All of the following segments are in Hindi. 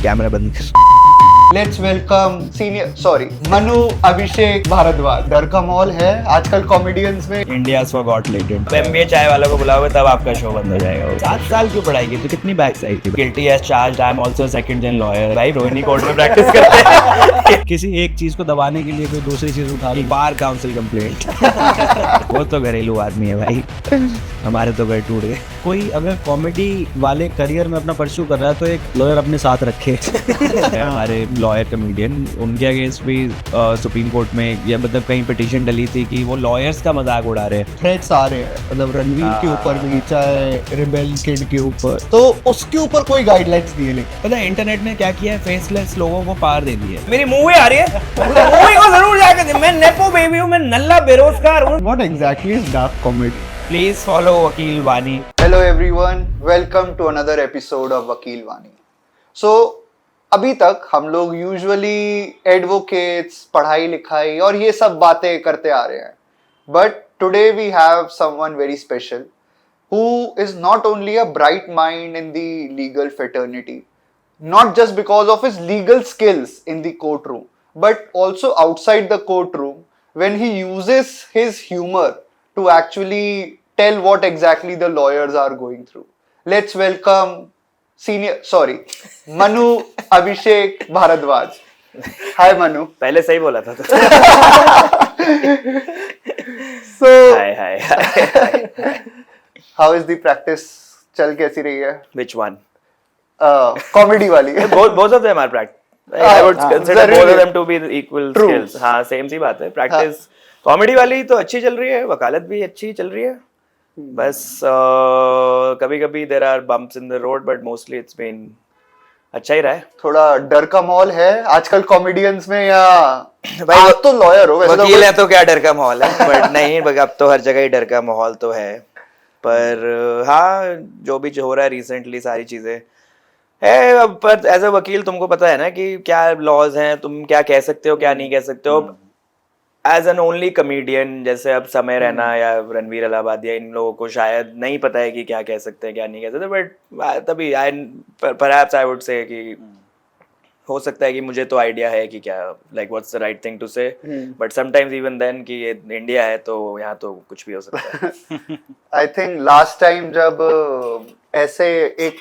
कैमरा बंद कर। Let's welcome Manu Abhishek Bhardwaj. डर का माहौल है आजकल कॉमेडियंस में। India's got लेटेड। एमबीए चाय वालों को बुलाओगे तब आपका शो बंद हो जाएगा। 7 साल की पढ़ाई की तो कितनी बैक्स आई थी। Guilty as charged, I am also second gen lawyer. भाई रोहिणी कोर्ट में प्रैक्टिस करते हैं। किसी एक चीज को दबाने के लिए कोई दूसरी चीज उठा ली, बार काउंसिल कंप्लेंट। वो तो घरेलू आदमी है भाई, हमारे तो घर टूट गए। कोई अगर कॉमेडी वाले करियर में अपना परस्यू कर रहा है तो एक लॉयर अपने साथ रखे। हमारे लॉयर कमेडियन, उनके अगेंस्ट भी सुप्रीम कोर्ट में या मतलब कहीं पिटीशन डली थी कि वो लॉयर्स का मजाक उड़ा रहे हैं। थ्रेट्स आ रहे हैं, मतलब रणवीर के ऊपर भी, चाहे रिबेल किड के ऊपर, तो उसके ऊपर कोई गाइडलाइंस दिए नहीं। पता है इंटरनेट ने क्या किया है, फेसलेस लोगों को पार दे दी है। मेरी मूवी आ रही है, मूवी को जरूर जाकर, मैं नेपो बेबी हूँ, मैं नल्ला बेरोजगार हूँ। What exactly is dark comedy? Please follow वकील वानी। Hello everyone, welcome to another episode of वकील वानी। So अभी तक हम लोग यूजुअली एडवोकेट्स, पढ़ाई लिखाई और ये सब बातें करते आ रहे हैं, but today we have someone very special who is not only a bright mind in the legal fraternity, not just because of his legal skills in the courtroom, but also outside the courtroom when he uses his humor to actually tell what exactly the lawyers are going through. Let's welcome Manu Abhishek Bhardwaj. Hi Manu. पहले सही बोला था। So hi. how is the practice? चल कैसी रही है? Which one? कॉमेडी वाली। Both of them are practice. I would consider both of them to be equal skills. हाँ, सेम सी बात है। प्रैक्टिस कॉमेडी वाली तो अच्छी चल रही है, वकालत भी अच्छी चल रही है। बस कभी कभी there are bumps in the road, but mostly it's been अच्छा ही रहा है। थोड़ा डर का माहौल है आजकल कॉमेडियंस में, या भाई आप तो लॉयर हो, वैसे वकील है तो क्या डर का माहौल है? बट नहीं, अब तो हर जगह ही डर का माहौल तो है। पर हाँ, जो भी हो रहा है रिसेंटली सारी चीजें है। अब पर एज अ वकील तुमको पता है ना कि क्या लॉज हैं, तुम क्या कह सकते हो, क्या नहीं कह सकते हो। एज एन ओनली कमेडियन, जैसे अब समय रैना या रणवीर अलाहाबादिया, इन लोगों को शायद नहीं पता है कि क्या कह सकते हैं क्या नहीं कह सकते, बट तभी परहैप्स आई वुड से कि हो सकता है कि मुझे तो आइडिया है कि क्या like what's the right thing to say, but sometimes even then कि ये इंडिया है तो यहाँ तो कुछ भी हो सकता है। आई थिंक लास्ट टाइम जब ऐसे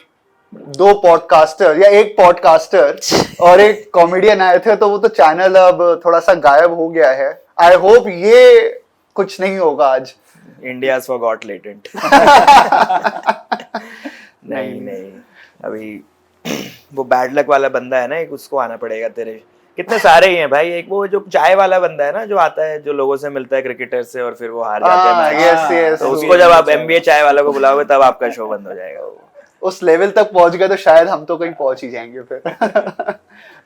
दो पॉडकास्टर या एक पॉडकास्टर और एक कॉमेडियन आए थे, तो वो तो चैनल अब थोड़ा सा गायब हो गया है। आई होप ये कुछ नहीं होगा आज। India's got latent. नहीं अभी वो बैड लक वाला बंदा है ना, एक उसको आना पड़ेगा। तेरे कितने सारे ही हैं भाई। एक वो जो चाय वाला बंदा है ना, जो आता है, जो लोगों से मिलता है क्रिकेटर से और फिर वो हार जाते हैं मैच। तो उसको जब आप एमबीए चाय वालों को बुलाओगे तब आपका शो बंद हो जाएगा। उस लेवल तक पहुंच गए तो शायद हम तो कहीं पहुंच ही जाएंगे फिर।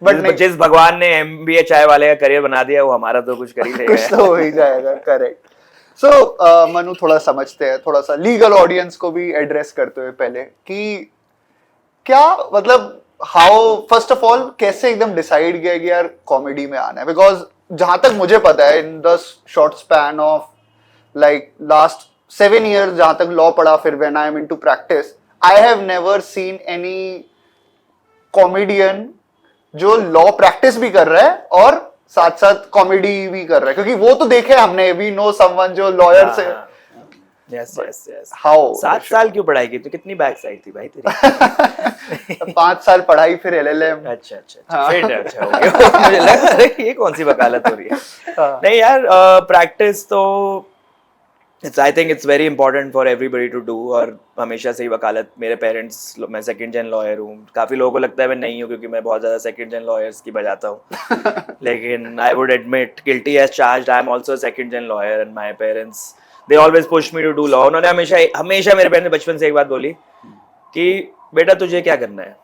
बट जिस भगवान ने एमबीए चाय वाले का करियर बना दिया, वो हमारा तो कुछ कर ही देगा। कुछ तो हो ही जाएगा। करेक्ट। सो मनु, थोड़ा समझते हैं, थोड़ा सा लीगल ऑडियंस को भी एड्रेस करते हुए पहले कि क्या मतलब हाउ, फर्स्ट ऑफ ऑल कैसे एकदम डिसाइड किया कि यार कॉमेडी में आना है? बिकॉज जहां तक मुझे पता है, in the short span of like last 7 years जहां तक लॉ पढ़ा, फिर when I am into practice, I have never seen any comedian जो लॉ प्रैक्टिस भी कर रहा है और साथ साथ कॉमेडी भी कर रहा है, क्योंकि वो तो देखे हमने, we know someone जो लॉयर से। yes. How? 7 साल क्यों पढ़ाई की? तो कितनी बैक्स आई थी भाई तेरी? 5 साल पढ़ाई, फिर LLM। अच्छा फिर अच्छा हो गया। मुझे लगा अरे ये कौन सी वकालत हो रही है। नहीं यार, प्रैक्टिस तो I think it's very important for everybody to do। और हमेशा से ही वकालत, मेरे पेरेंट्स, मैं सेकंड जेन लॉयर हूँ। काफ़ी लोगों को लगता है मैं नहीं हूँ क्योंकि मैं बहुत ज़्यादा सेकंड जेन लॉयर्स की बजाता हूँ। लेकिन I would admit guilty as charged, I am also second gen lawyer and my parents they always push me to do law. उन्होंने हमेशा मेरे पेरेंट्स ने बचपन से एक बात बोली कि बेटा तुझे क्या करना है।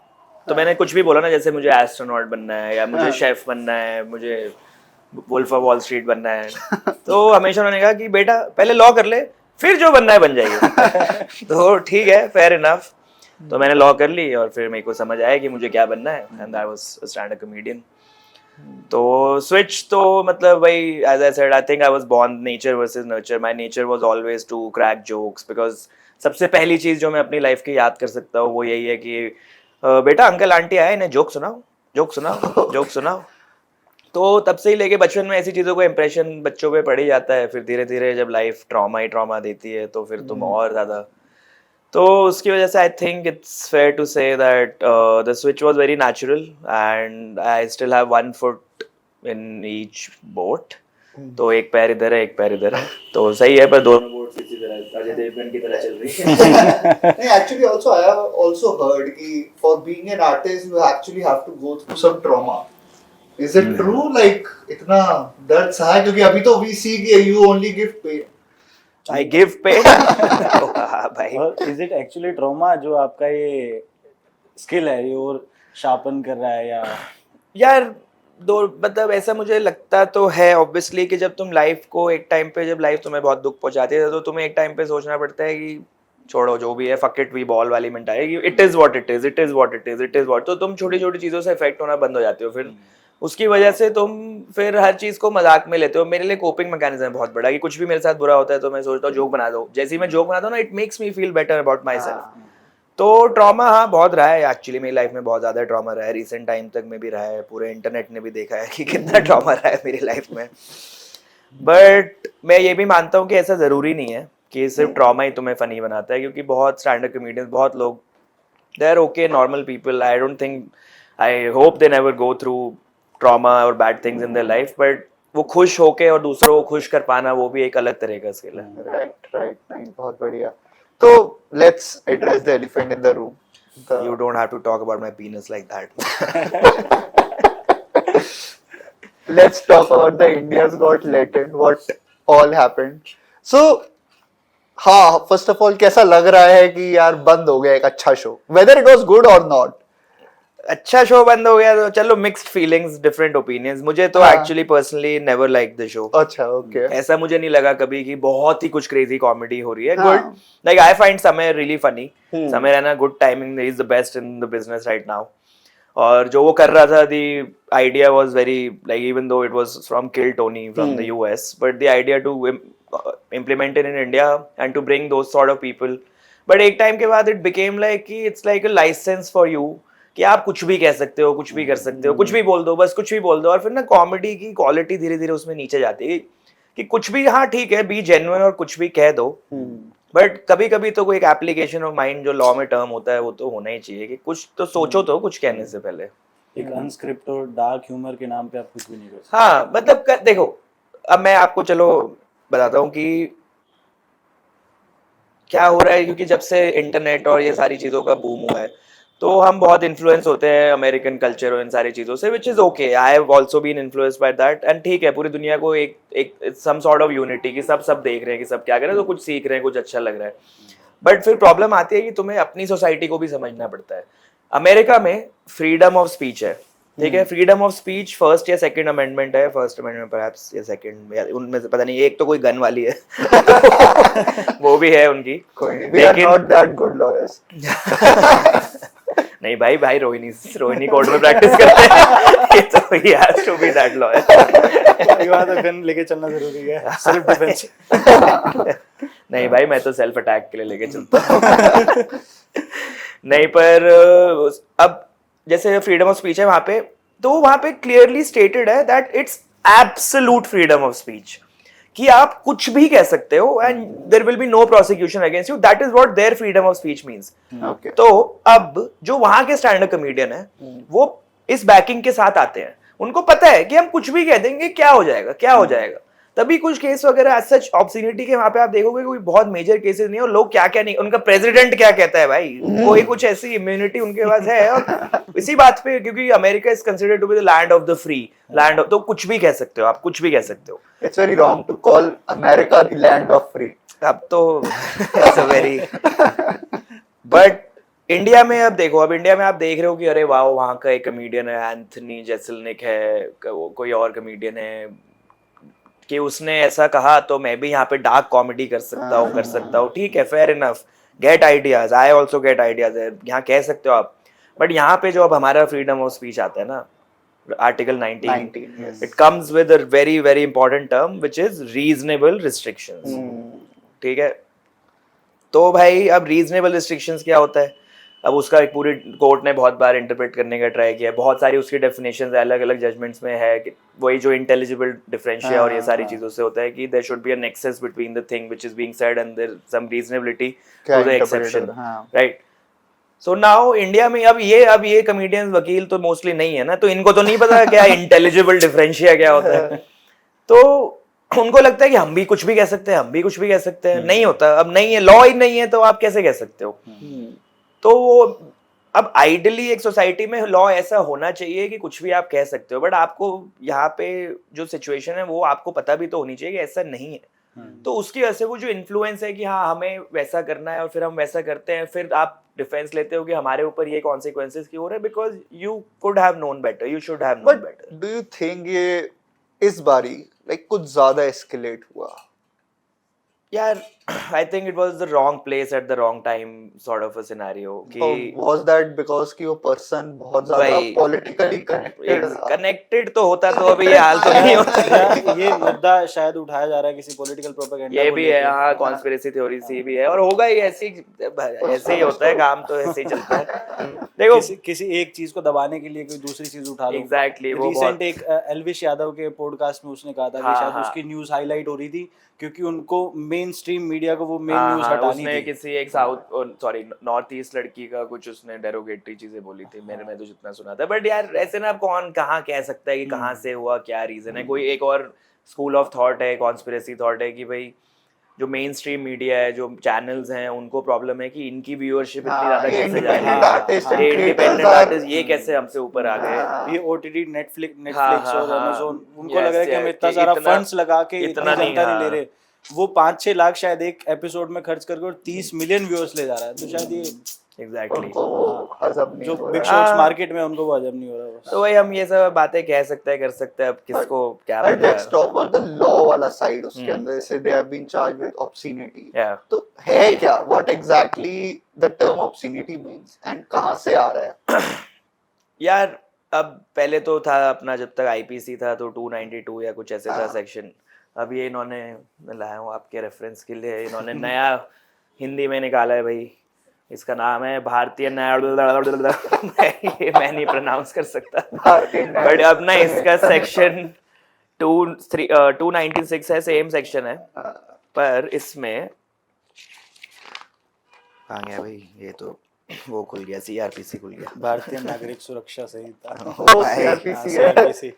तो मैंने कुछ भी बोला ना, जैसे मुझे एस्ट्रोनॉट बनना है या मुझे शेफ बनना है, मुझे वुल्फ ऑफ वॉल स्ट्रीट बनना है, तो हमेशा उन्होंने कहा कि बेटा पहले लॉ कर ले, फिर जो बनना है बन जाएगी। तो ठीक है, फेयर इनफ। तो मैंने लॉ कर ली और फिर मेरे को समझ आया कि मुझे क्या बनना है, and I was a stand up comedian. तो स्विच तो मतलब वही, as I said, I think I was born nature versus nurture. My nature was always to crack jokes, because सबसे पहली चीज जो मैं अपनी लाइफ की याद कर सकता हूँ वो यही है कि बेटा अंकल आंटी आए, इन्हें जोक सुनाओ, जोक सुनाओ, जोक सुनाओ। तो तब से ही लेके बचपन में ऐसी चीज़ों का इम्प्रेशन बच्चों पे पड़ ही जाता है। फिर धीरे धीरे जब लाइफ ट्रॉमा ही ट्रॉमा देती है तो फिर तुम और ज़्यादा, तो उसकी वजह से I think it's fair to say that the switch was very natural and I still have one foot in each boat. तो एक पैर इधर है, एक पैर इधर है, तो सही है, पर दोनों बोट्स इसी तरह अजय देवगन की तरह चल रही है। नहीं, actually also I have also heard कि for being an artist you actually have to go through some trauma. Is it true? Like इतना दर्द सहा, क्योंकि अभी तो we see कि you only give pain. I give pain. हाँ भाई। और is it actually trauma जो आपका ये स्किल है ये और शार्पन कर रहा है या? यार दो मतलब ऐसा मुझे लगता तो है ऑब्वियसली कि जब तुम लाइफ को एक टाइम पे, जब लाइफ तुम्हें बहुत दुख पहुंचाती है तो तुम्हें एक टाइम पे सोचना पड़ता है कि छोड़ो जो भी है, फक इट वी बॉल वाली mentality, it is what it is, it is what it is, it is what, तो तुम छोटी छोटी चीज़ों से इफेक्ट होना बंद हो जाते हो। फिर उसकी वजह से तुम फिर हर चीज़ को मजाक में लेते हो। मेरे लिए कोपिंग मैकेनिज्म है बहुत बड़ा कि कुछ भी मेरे साथ बुरा होता है तो मैं सोचता हूँ जोक बना दो, जैसे ही मैं जोक बनाता हूँ ना it makes me feel better about my self. तो ट्रॉमा हाँ बहुत रहा है एक्चुअली मेरी लाइफ में, बहुत ज़्यादा ट्रॉमा रहा है, रिसेंट टाइम तक में भी रहा है, पूरे इंटरनेट ने भी देखा है कि कितना ट्रॉमा रहा है मेरी लाइफ में। बट मैं ये भी मानता हूँ कि ऐसा ज़रूरी नहीं है कि सिर्फ ट्रॉमा ही तुम्हें फ़नी बनाता है, क्योंकि बहुत स्टैंड अप कॉमेडियंस, बहुत लोग they are okay normal people, I don't think, I hope they never go through trauma और bad things in their life, but वो खुश होके और दूसरों को खुश कर पाना वो भी एक अलग तरह का स्किल है। राइट राइट, नहीं बहुत बढ़िया। तो let's address the elephant in the room. You don't have to talk about my penis like that. Let's talk about the India's Got Latent, what all happened. So हाँ, फर्स्ट ऑफ ऑल कैसा लग रहा है कि यार बंद हो गया एक अच्छा show, whether it was good और नॉट? अच्छा शो बंद हो गया तो चलो, मिक्स्ड फीलिंग्स, डिफरेंट ओपिनियंस। मुझे तो actually personally never like the show. अच्छा ओके। ऐसा मुझे नहीं लगा कभी कि बहुत ही कुछ क्रेजी कॉमेडी हो रही है। Good, like I find Samay really funny, Samay Raina good timing is the best in the business right now. और जो वो कर रहा था, the idea was very like, even though it was from Kill Tony from the US, but the idea to implement in India and to bring those sort of people. But एक टाइम के बाद इट बिकेम लाइक कि it's like a licence for you कि आप कुछ भी कह सकते हो, कुछ भी कर सकते हो, कुछ भी बोल दो, बस कुछ भी बोल दो। और फिर ना कॉमेडी की क्वालिटी धीरे धीरे उसमें नीचे जाती है कि कुछ भी, हाँ ठीक है, बी जेन्युइन और कुछ भी कह दो, बट कभी कभी तो कोई एक एप्लीकेशन ऑफ माइंड जो लॉ में टर्म होता है वो तो होना ही चाहिए कि कुछ तो सोचो तो कुछ कहने से पहले। एक अनस्क्रिप्ट और डार्क ह्यूमर के नाम पे आप कुछ भी नहीं कर सकते। हाँ मतलब देखो, अब मैं आपको चलो बताता हूँ कि क्या हो रहा है, क्योंकि जब से इंटरनेट और ये सारी चीज़ों का बूम हुआ है तो हम बहुत इन्फ्लुएंस होते हैं अमेरिकन कल्चर और इन सारी चीज़ों से, which is okay, I have also been influenced by that, and ठीक है, पूरी दुनिया को एक सम सॉर्ट ऑफ यूनिटी की सब देख रहे हैं कि सब क्या कर रहे हैं, तो कुछ सीख रहे हैं, कुछ अच्छा लग रहा है। बट फिर प्रॉब्लम आती है कि तुम्हें अपनी सोसाइटी को भी समझना पड़ता है। अमेरिका में फ्रीडम ऑफ स्पीच है, ठीक है, फ्रीडम ऑफ स्पीच फर्स्ट या सेकंड अमेंडमेंट है, फर्स्ट अमेंडमेंट परहैप्स या सेकंड, या उनमें से पता नहीं, एक तो कोई गन वाली है वो भी है उनकी, नहीं भाई, रोहिणी कोर्ट में प्रैक्टिस करते हैं तो he has to be that lawyer। तो गन लेके चलना जरूरी है, सेल्फ डिफेंस। नहीं भाई, मैं तो सेल्फ अटैक के लिए लेके चलता हूँ। नहीं, पर अब जैसे फ्रीडम ऑफ स्पीच है वहां पे, तो वहां पे क्लियरली स्टेटेड है that it's absolute freedom of speech, कि आप कुछ भी कह सकते हो and there will be no prosecution against you, that is what their freedom of speech means. तो अब जो वहां के स्टैंड अप कॉमेडियन है वो इस बैकिंग के साथ आते हैं, उनको पता है कि हम कुछ भी कह देंगे, क्या हो जाएगा, क्या हो जाएगा। तभी कुछ केस वगैरह एज सच ऑब्सिनिटी के वहां पे आप देखोगे कोई बहुत मेजर केसेस नहीं, और लोग क्या क्या नहीं, उनका प्रेसिडेंट क्या कहता है भाई, कोई कुछ ऐसी इम्यूनिटी उनके पास है। और इसी बात पे, क्योंकि America is considered to be the land of the free, land of, तो कुछ भी कह सकते हो आप, कुछ भी कह सकते हो। It's very wrong to call America the land of free. अब तो it's a very, but India में अब देखो, अब इंडिया में आप देख रहे हो कि अरे वाह, वहाँ का एक कमेडियन है एंथनी जेसल्निक है, कोई और कमेडियन है कि उसने ऐसा कहा तो मैं भी यहाँ पे डार्क कॉमेडी कर सकता हूँ, ठीक है, fair enough, gate ideas, I also get ideas है, यहाँ कह सकते हो आप। बट यहाँ पे जो अब हमारा फ्रीडम ऑफ स्पीच आता है ना, article 19, it comes with a very very important term which is reasonable restrictions, ठीक है। तो भाई अब रीजनेबल रिस्ट्रिक्शंस क्या होता है, अब उसका एक पूरी कोर्ट ने बहुत बार इंटरप्रेट करने का ट्राई किया, बहुत सारी उसकी डेफिनेशंस अलग अलग जजमेंट्स में है कि वही जो इंटेलिजिबल डिफरेंशिया और ये सारी चीज़ों से होता है कि there should be a nexus between the thing which is being said and there some reasonability to the exception, right. So now India में अब ये कॉमेडियंस वकील तो मोस्टली नहीं है ना, तो इनको तो नहीं पता क्या इंटेलिजिबल डिफरेंशिया क्या होता है. तो उनको लगता है कि हम भी कुछ भी कह सकते हैं, हम भी कुछ भी कह सकते हैं. नहीं होता, अब नहीं है, लॉ ही नहीं है, तो आप कैसे कह सकते हो. तो वो अब आइडियली एक सोसाइटी में लॉ ऐसा होना चाहिए कि कुछ भी आप कह सकते हो, बट आपको यहाँ पे जो सिचुएशन है वो आपको पता भी तो होनी चाहिए कि ऐसा नहीं है. तो उसकी वजह से वो जो इन्फ्लुएंस है कि हाँ हमें वैसा करना है और फिर हम वैसा करते हैं, फिर आप डिफेंस लेते हो कि हमारे ऊपर ये कॉन्सिक्वेंसेस क्यों हो रहे हैं, because you could have known better, you should have known better. Do you think ये इस बारी लाइक कुछ ज्यादा एस्केलेट हुआ? यार I think it was the wrong place at the wrong time sort of a scenario कि वाज दैट बिकॉज़ कि वो पर्सन बहुत ज्यादा पॉलिटिकली कनेक्टेड तो होता तो अभी ये हाल तो नहीं होता. ये मुद्दा शायद उठाया जा रहा है किसी पॉलिटिकल प्रोपेगेंडा ये भी है, हाँ, कॉन्स्पिरेसी थ्योरी सी भी है और होगा ही, ऐसे ही होता है काम, तो ऐसे ही चलता है. देखो किसी एक चीज को दबाने के लिए कोई दूसरी चीज उठा लो. एग्जैक्टली. वो रिसेंट एक एल्विश यादव के पॉडकास्ट में उसने कहा था कि शायद उसकी न्यूज हाईलाइट हो रही थी क्योंकि उनको मेन स्ट्रीम मीडिया को वो मेन न्यूज हटानी थी. किसी एक साउथ सॉरी नॉर्थ ईस्ट लड़की का कुछ उसने डेरोगेटरी चीजें बोली थी, मैं तो जितना सुना था. बट यार ऐसे ना कौन कहाँ कह सकता है कि कहाँ से हुआ, क्या रीजन है. कोई एक और स्कूल ऑफ थॉट है, कॉन्स्पिरेसी थॉट है कि भाई जो मेन स्ट्रीम मीडिया है, जो चैनल्स हैं, उनको प्रॉब्लम है कि इनकी व्यूअरशिप इतनी ज्यादा कैसे जा रही है, इंडिपेंडेंट आर्टिस्ट ये कैसे हमसे ऊपर आ गए. ये ओटीटी नेटफ्लिक्स और अमेज़न, उनको लग रहा है कि हम इतना सारा फंड्स लगा के इतना जनता नहीं ले रहे. वो 5-6 लाख शायद एक एपिसोड में खर्च करके और 30 मिलियन व्यूअर्स ले जा रहा है. तो शायद ये एग्जैक्टली जो बिग शॉट्स मार्केट में उनको वो हजम नहीं हो रहा. तो भाई हम ये सब बातें कह सकते हैं, कर सकते हैं, अब किसको क्या पता. Let's talk about the law वाला साइड. उसके अंदर से they have been charged with obscenity. तो है क्या, what exactly the term obscenity means and कहां से आ रहा है? यार अब पहले तो था अपना, जब तक आईपीसी था तो 292 या कुछ ऐसे था सेक्शन. अब ये इन्होंने, लाया हूँ आपके रेफरेंस के लिए, इन्होंने नया हिंदी में निकाला है भाई. इसका नाम है भारतीय न्याय ये मैं नहीं प्रोनाउंस कर सकता, बट अब ना इसका सेक्शन 296 है, सेम सेक्शन है, पर इसमें आ गया भाई, ये तो वो खुल गया, सीआरपीसी खुल गया, भारतीय नागरिक सुरक्षा संहिता. सीआरपीसी.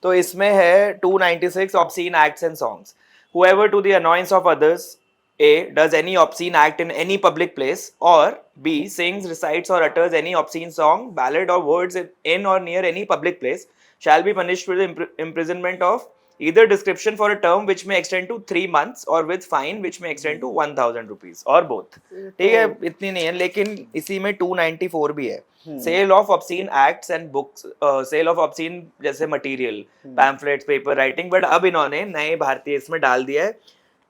तो इसमें है 296 obscene acts and songs. Whoever to the annoyance of others, A, does any obscene act in any public place, or B, sings, recites or utters any obscene song, ballad or words in or near any public place, shall be punished with imprisonment of either description for a term which may extend to 3 months or with fine which may extend to 1000 rupees or both. ठीक है, इतनी नहीं है, लेकिन इसी में 294 भी है. Sale of obscene acts and books, sale of obscene जैसे material, pamphlets, paper writing. But अब इन्होंने नए भारतीय इसमें डाल दिया है,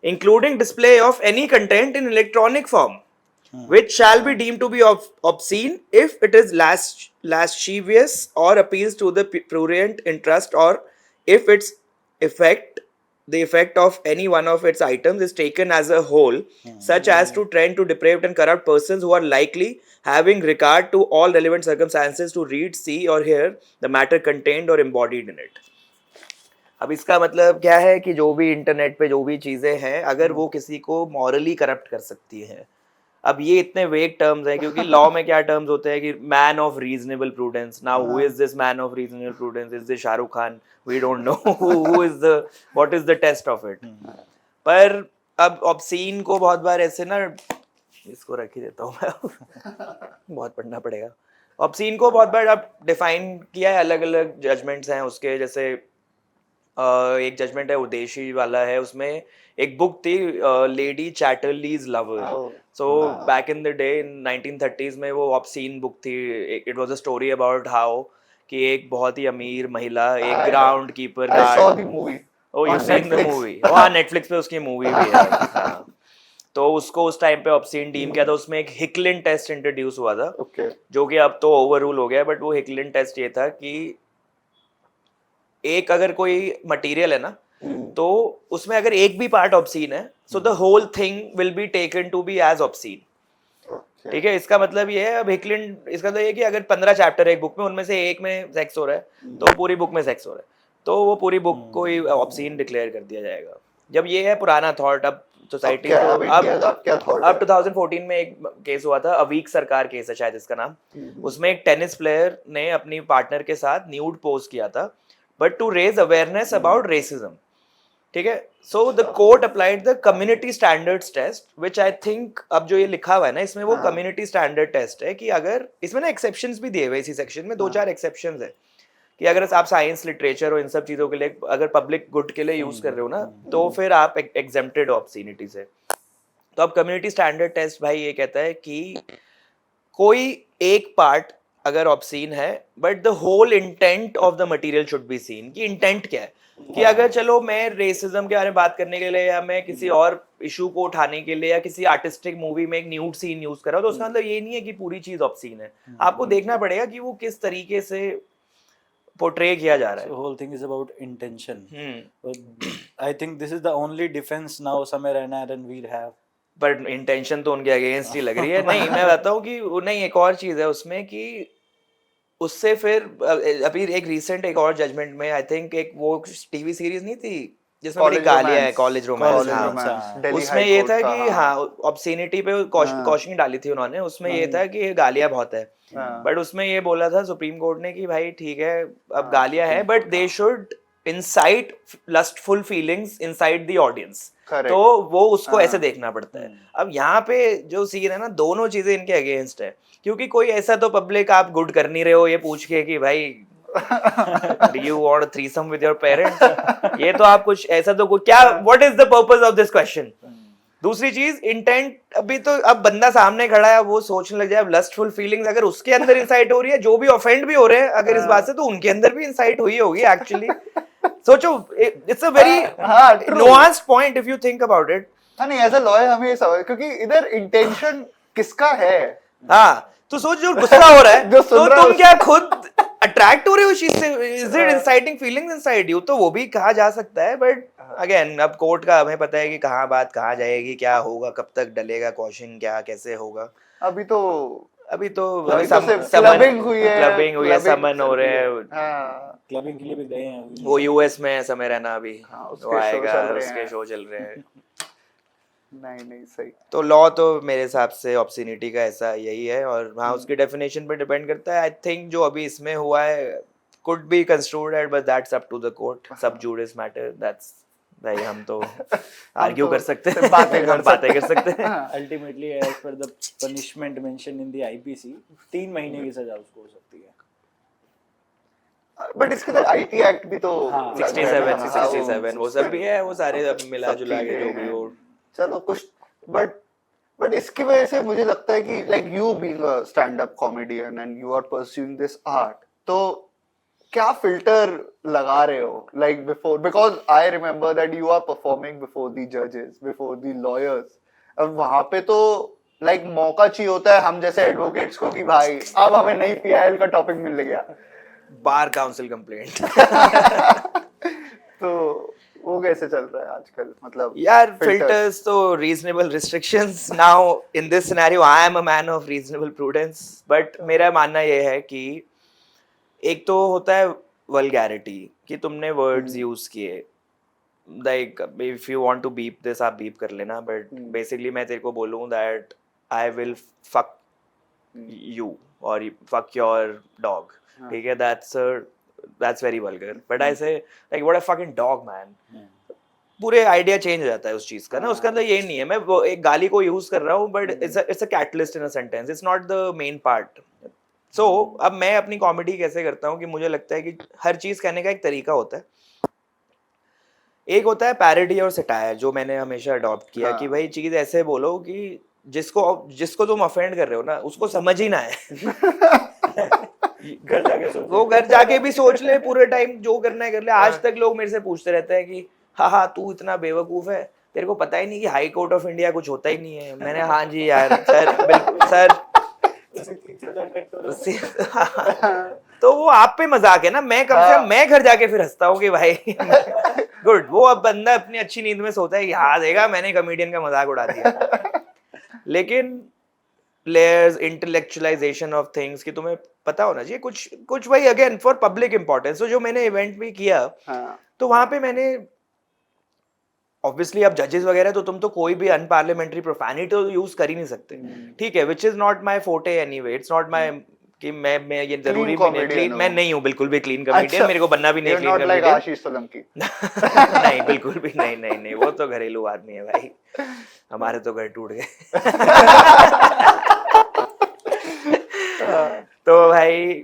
including display of any content in electronic form which shall be deemed to be obscene if it is lascivious or appeals to the prurient interest, or if its the effect of any one of its items is taken as a whole, such as to trend to depraved and corrupt persons who are likely, having regard to all relevant circumstances, to read, see or hear the matter contained or embodied in it. अब इसका मतलब क्या है कि जो भी इंटरनेट पे जो भी चीजें हैं, अगर वो किसी को मॉरली करप्ट कर सकती है. अब ये इतने वेग टर्म्स हैं, क्योंकि लॉ में क्या टर्म्स होते हैं कि man of reasonable prudence. Now who is this man of reasonable prudence? Is this Shahrukh Khan? We don't know who is the, what is the test of it. पर अब ऑब्सीन को बहुत बार ऐसे ना, इसको रख ही देता हूँ मैं बहुत पढ़ना पड़ेगा. ऑब्सीन को बहुत बार अब डिफाइन किया है, अलग अलग जजमेंट्स हैं उसके. जैसे एक जजमेंट है उदेशी वाला है, उसमें एक बुक थी lady Chatterley's lover. So back in the day in 1930s में वो ऑब्सीन बुक थी. It was a story about how कि एक बहुत ही अमीर महिला एक ground keeper guard, oh you seen the movie, हाँ नेटफ्लिक्स पे उसकी मूवी भी है. तो उसको उस टाइम पे ऑब्सीन डीम किया था. उसमें एक हिकलिन टेस्ट इंट्रोड्यूस हुआ था, जो कि अब तो ओवर रूल हो गया. बट वो हिकलिन टेस्ट ये था कि एक अगर कोई मटेरियल है ना, तो उसमें अगर एक भी पार्ट ऑब्सीन है, so the whole thing will be taken to be as obscene. ठीक है, इसका मतलब ये है, अब हिकलैंड, इसका मतलब ये कि अगर 15 चैप्टर है एक बुक में, उनमें से एक में सेक्स हो रहा है तो पूरी बुक में सेक्स हो रहा है, तो वो पूरी बुक को ही ऑब्सीन डिक्लेयर कर दिया जाएगा। जब ये है पुराना थॉट, अब सोसाइटी अब 2014 में एक केस हुआ था, अवीक सरकार केस है शायद इसका नाम, उसमें एक टेनिस प्लेयर ने अपनी पार्टनर के साथ न्यूड पोज किया था, but to raise awareness about racism, ठीक है। So the court applied the community standards test, which I think अब जो ये लिखा हुआ है ना इसमें, वो कम्युनिटी स्टैंडर्ड टेस्ट है कि अगर इसमें ना एक्सेप्शंस भी दिए हुए इसी सेक्शन में, 2-4 एक्सेप्शंस है कि अगर आप साइंस, लिटरेचर और इन सब चीजों के लिए अगर पब्लिक गुड के लिए यूज कर रहे हो ना, तो फिर आप एग्जेम्प्टेड हो ऑब्स्सीनिटी से। तो अब कम्युनिटी स्टैंडर्ड टेस्ट भाई ये कहता है कि कोई एक पार्ट अगर ऑब्सीन है, but the whole intent of the material should be seen, कि इंटेंट क्या है, कि अगर चलो मैं रेसिज्म के बारे में बात करने के लिए या मैं किसी और इशू को उठाने के लिए या किसी आर्टिस्टिक मूवी में एक न्यूड सीन यूज कर रहा हूं, तो उसका मतलब ये नहीं है कि पूरी चीज ऑब्सीन है। आपको देखना पड़ेगा कि वो किस तरीके से पोर्ट्रे किया जा रहा है। So whole thing is about intention. I think this is the only defense now Samir Raina and Ranveer have. पर इंटेंशन तो उनके अगेंस्ट ही लग रही है। नहीं, मैं बताऊं कि नहीं, एक और चीज है उसमें कि उससे फिर अभी एक रीसेंट एक और जजमेंट में आई थिंक एक वो टीवी सीरीज नहीं थी जिसमें बड़ी गालियां है, कॉलेज रोमांस, उसमें ये था कि हाँ ऑब्स्सीनिटी पे कॉशनिंग डाली थी उन्होंने, उसमें ये था कि गालियां बहुत है, बट उसमें ये बोला था सुप्रीम कोर्ट ने कि भाई ठीक है अब गालियां है, but they should insight lustful feelings inside the audience, तो वो उसको ऐसे देखना पड़ता है। अब यहाँ पे जो सीन है ना, दोनों चीजें इनके अगेंस्ट है, क्योंकि कोई ऐसा तो पब्लिक आप गुड कर नहीं रहे हो ये पूछ के कि भाई do you want a threesome with your parents, ये तो आप कुछ ऐसा तो कुछ क्या, what is the purpose of this question। दूसरी चीज इंटेंट, अभी तो अब बंदा सामने खड़ा है, वो सोचने लग जाए, लस्टफुल फीलिंग्स अगर उसके अंदर इंसाइट हो रही है, जो भी ऑफेंड भी हो रहे हैं अगर इस बात से, तो उनके अंदर भी इंसाइट हुई होगी एक्चुअली। सोचो, it's a very nuanced point if you think about it. नहीं, एज अ लॉयर हमें समझ, क्योंकि इधर इंटेंशन किसका है। हाँ, तो सोच जो गुस्सा हो रहा है तो तुम क्या खुद अट्रैक्ट हो रहे हो उस चीज से, is it inciting feelings inside you, तो वो भी कहा जा सकता है। बट अगेन अब कोर्ट का हमें पता है कि कहाँ बात कहाँ जाएगी, क्या होगा, कब तक डलेगा क्वेश्चन, क्या कैसे होगा। अभी तो क्लबिंग हुई है, समन हो रहे हैं, क्लबिंग के लिए भी गए हैं, वो यूएस में समय रहना अभी वो आएगा, उसके शो चल रहे हैं। नहीं सही। तो लॉ तो मेरे हिसाब से ऑब्स्सीनिटी का ऐसा यही है, और हाँ उसकी डेफिनेशन पे डिपेंड करता है। आई थिंक जो अभी इसमें हुआ है could be construed as, but that's up to the court, sub judice matter, that's भाई हम तो आर्ग्यू कर सकते हैं, बातें कर सकते हैं। Ultimately as per the punishment mention in the IPC 3 महीने की सजा उसको हो सकती है, बट इसके साथ आईटी एक्ट भी तो 67 वो सब भी है, वो सारे अब मिला जुला के जो भी हो, चलो कुछ। बट इसकी वजह से मुझे लगता है कि like you being a stand up comedian and you are pursuing this art, तो क्या फिल्टर लगा रहे हो like before, because I remember that you are performing before the जजेस, बिफोर द लॉयर्स, अब वहां पे तो लाइक मौका चाहिए होता है हम जैसे एडवोकेट्स को कि भाई अब हमें नई पीआईएल का टॉपिक मिल गया, बार काउंसिल कंप्लेंट। तो वो कैसे चल रहा है आजकल, मतलब यार फिल्टर्स तो reasonable restrictions, now in this scenario I am a man of reasonable prudence, but मेरा मानना ये है कि एक तो होता है वल्गैरिटी कि तुमने वर्ड्स यूज किए, like if you want to beep this आप बीप कर लेना, बट बेसिकली मैं तेरे को बोलूं that I will fuck you और फक योर डॉग, ठीक है, that's very vulgar, but I say like what a fucking dog man, पूरे आइडिया चेंज हो जाता है उस चीज का ना, उसका मतलब ये नहीं है मैं वो एक गाली को यूज कर रहा हूँ, but it's a catalyst in a sentence, it's not the main part. So अब मैं अपनी कॉमेडी कैसे करता हूँ कि मुझे लगता है कि हर चीज कहने का एक तरीका होता है, एक होता है पैरोडी और सटायर, जो मैंने हमेशा अडॉप्ट किया कि भाई चीज ऐसे बोलो कि जिसको तुम ऑफेंड कर रहे हो ना उसको समझ ही ना है। वो घर जाके भी सोच ले, पूरे टाइम जो करना है कर ले। आज तक लोग मेरे से पूछते रहते हैं कि हाँ तू इतना बेवकूफ है, तेरे को पता ही नहीं कि हाई कोर्ट ऑफ इंडिया कुछ होता ही नहीं है। मैंने हाँ जी यार सर, बिल्कुल सर। तो वो आप पे मजाक है ना, मैं कम से कम मैं घर जाके फिर हंसता हूँ कि भाई गुड, वो अब बंदा अपनी अच्छी नींद में सोता है कि हाँ देगा मैंने कॉमेडियन का मजाक उड़ा दिया। लेकिन लेयर्स, इंटेलेक्चुअलाइजेशन ऑफ थिंग्स कि तुम्हें पता होना चाहिए कुछ वही अगेन फॉर पब्लिक इंपॉर्टेंस। तो जो मैंने इवेंट भी किया तो वहां पे मैंने ऑब्वियसली अब जजेस वगैरह तो तुम तो कोई भी अनपार्लियामेंट्री प्रोफैनिटी तो यूज कर ही नहीं सकते, ठीक है, which is not my forte anyway, it's not my कि मैं ये जरूरी भी नहीं, क्लीन मैं नहीं हूँ, बिल्कुल भी क्लीन कॉमेडियन, मेरे को बनना भी नहीं क्लीन कॉमेडियन। आशीष सोलंकी नहीं बिल्कुल भी नहीं, वो तो घरेलू आदमी है भाई, हमारे तो घर टूट गए। तो भाई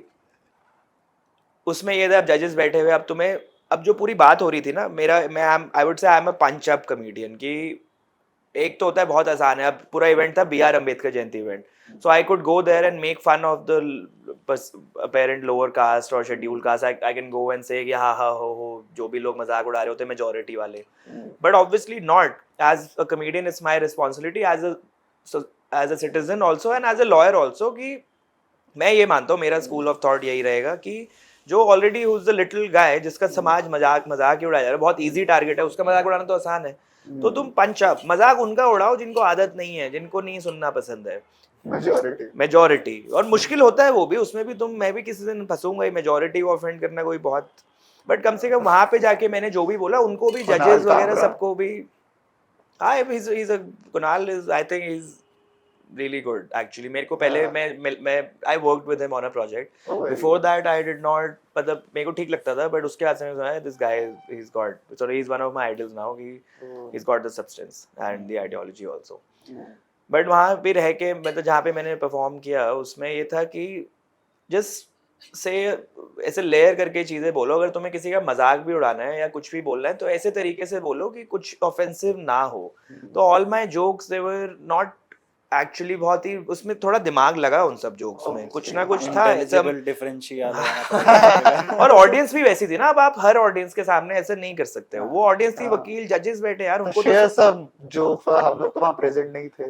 उसमें ये था, अब जजेस बैठे हुए, अब तुम्हें अब जो पूरी बात हो रही थी ना, I would say I am a punch up comedian कि एक तो होता है बहुत आसान है, अब पूरा इवेंट था BR Ambedkar Jayanti event, so I could go there and make fun of the apparent lower caste और schedule caste, I can go and say हाँ हो जो भी लोग मजाक उड़ा रहे होते मेजॉरिटी वाले, but obviously not, as a comedian it's my responsibility as a citizen also and as a lawyer also कि मैं ये मानता हूँ, मेरा स्कूल ऑफ थॉट यही रहेगा कि जो already who is the little guy, जिसका समाज मजाक ही उड़ाया जा रहा है, बहुत इजी टारगेट है, उसका मजाक उड़ाना तो आसान है, तो तुम पंच अप मजाक उनका उड़ाओ जिनको आदत नहीं है, जिनको नहीं सुनना पसंद है, मेजॉरिटी। और मुश्किल होता है वो भी, उसमें भी मैं भी किसी दिन फंसूंगा ही, मेजॉरिटी को ऑफेंड करना कोई बहुत, बट कम से कम वहां पे जाके मैंने जो भी बोला उनको भी, जजेस वगैरह सबको भी, Kunal is I think is really good actually। मेरे को पहले मैं I worked with him on a project before that, I did not, मतलब मेरे को ठीक लगता था, बट उसके बाद से मैंने this guy he's one of my idols now, he's got the substance and the ideology also। But वहाँ पे रह के मतलब जहाँ पे मैंने परफॉर्म किया उसमें ये था कि जस्ट से ऐसे लेयर करके चीजें बोलो, अगर तुम्हें किसी का मजाक भी उड़ाना है या कुछ भी बोलना है तो ऐसे तरीके से बोलो कि कुछ ऑफेंसिव ना हो। तो all my jokes they were not actually, बहुत ही उसमें थोड़ा दिमाग लगा उन सब जोक्स में, कुछ ना कुछ था और ऑडियंस भी वैसी थी ना, अब आप हर ऑडियंस के सामने ऐसे नहीं कर सकते हो, वो ऑडियंस थी, वकील जजेस बैठे यार, उनको तो सब जोक्स हम लोग तो वहां प्रेजेंट नहीं थे,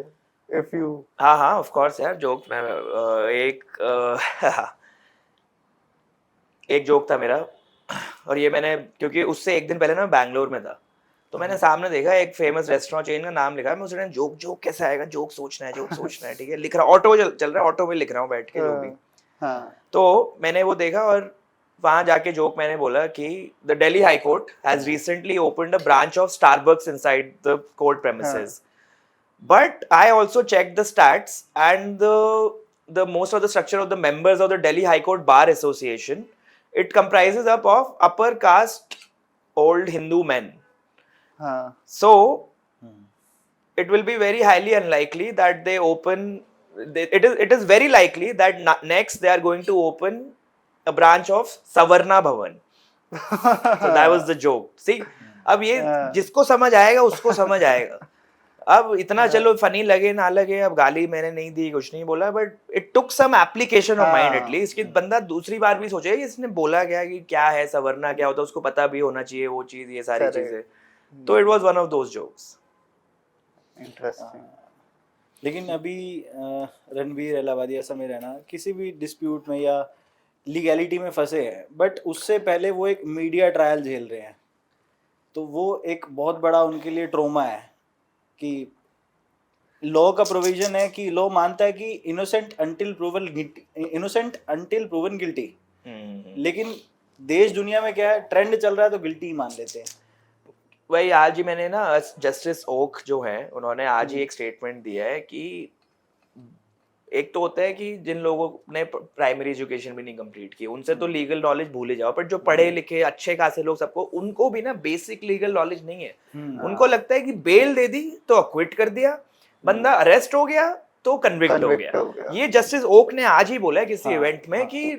इफ यू हाँ ऑफ कोर्स यार, जोक्स में एक जोक था मेरा, और ये मैंने क्योंकि उससे एक दिन पहले ना बैंगलोर में था, तो मैंने सामने देखा एक फेमस रेस्टोरेंट चेन का नाम लिखा है, मैं उसने जोक कैसे आएगा, जोक सोचना है ठीक है, लिख रहा ऑटो चल रहा है, ऑटो में लिख रहा हूँ बैठ के जो भी, तो मैंने वो देखा और वहां जाके जोक मैंने बोला कि the Delhi high court has recently opened a branch of Starbucks inside the court premises, but I also check the stats and the most of the structure of the members of the Delhi High Court Bar Association, it comprises up of upper caste old Hindu men. So it will be very highly unlikely that they open, it is very likely that next they are going to open a branch of Savarna Bhavan। So that was the joke। See, अब ये जिसको समझ आएगा उसको समझ आएगा, अब इतना चलो फनी लगे ना लगे, अब गाली मैंने नहीं दी, कुछ नहीं बोला, but it took some application of mind at least कि बंदा दूसरी बार भी सोचे इसने बोला क्या, कि क्या है सवरना क्या होता है, उसको पता भी होना चाहिए वो चीज, ये सारी चीजें, तो it was one of those jokes. Interesting. लेकिन अभी रणवीर इलाहाबादी ऐसा में रहना, किसी भी डिस्प्यूट में या लीगैलिटी में फंसे हैं, बट उससे पहले वो एक मीडिया ट्रायल झेल रहे हैं, तो वो एक बहुत बड़ा उनके लिए ट्रोमा है कि लॉ का प्रोविजन है कि लॉ मानता है कि इनोसेंट अंटिल प्रूवन गिल्टी, लेकिन देश दुनिया में क्या है, ट्रेंड चल रहा है तो गिल्टी ही मान लेते हैं। वही आज ही मैंने ना जस्टिस ओक जो है उन्होंने आज ही एक स्टेटमेंट दिया है कि एक तो होता है कि जिन लोगों ने प्राइमरी एजुकेशन भी नहीं कंप्लीट की उनसे तो लीगल नॉलेज भूले जाओ, पर जो पढ़े लिखे अच्छे खासे लोग सबको, उनको भी ना बेसिक लीगल नॉलेज नहीं है। उनको लगता है कि बेल दे दी तो अक्विट कर दिया, बंदा अरेस्ट हो गया तो कन्विक्ट हो गया। ये जस्टिस ओक ने आज ही बोला है किसी इवेंट में कि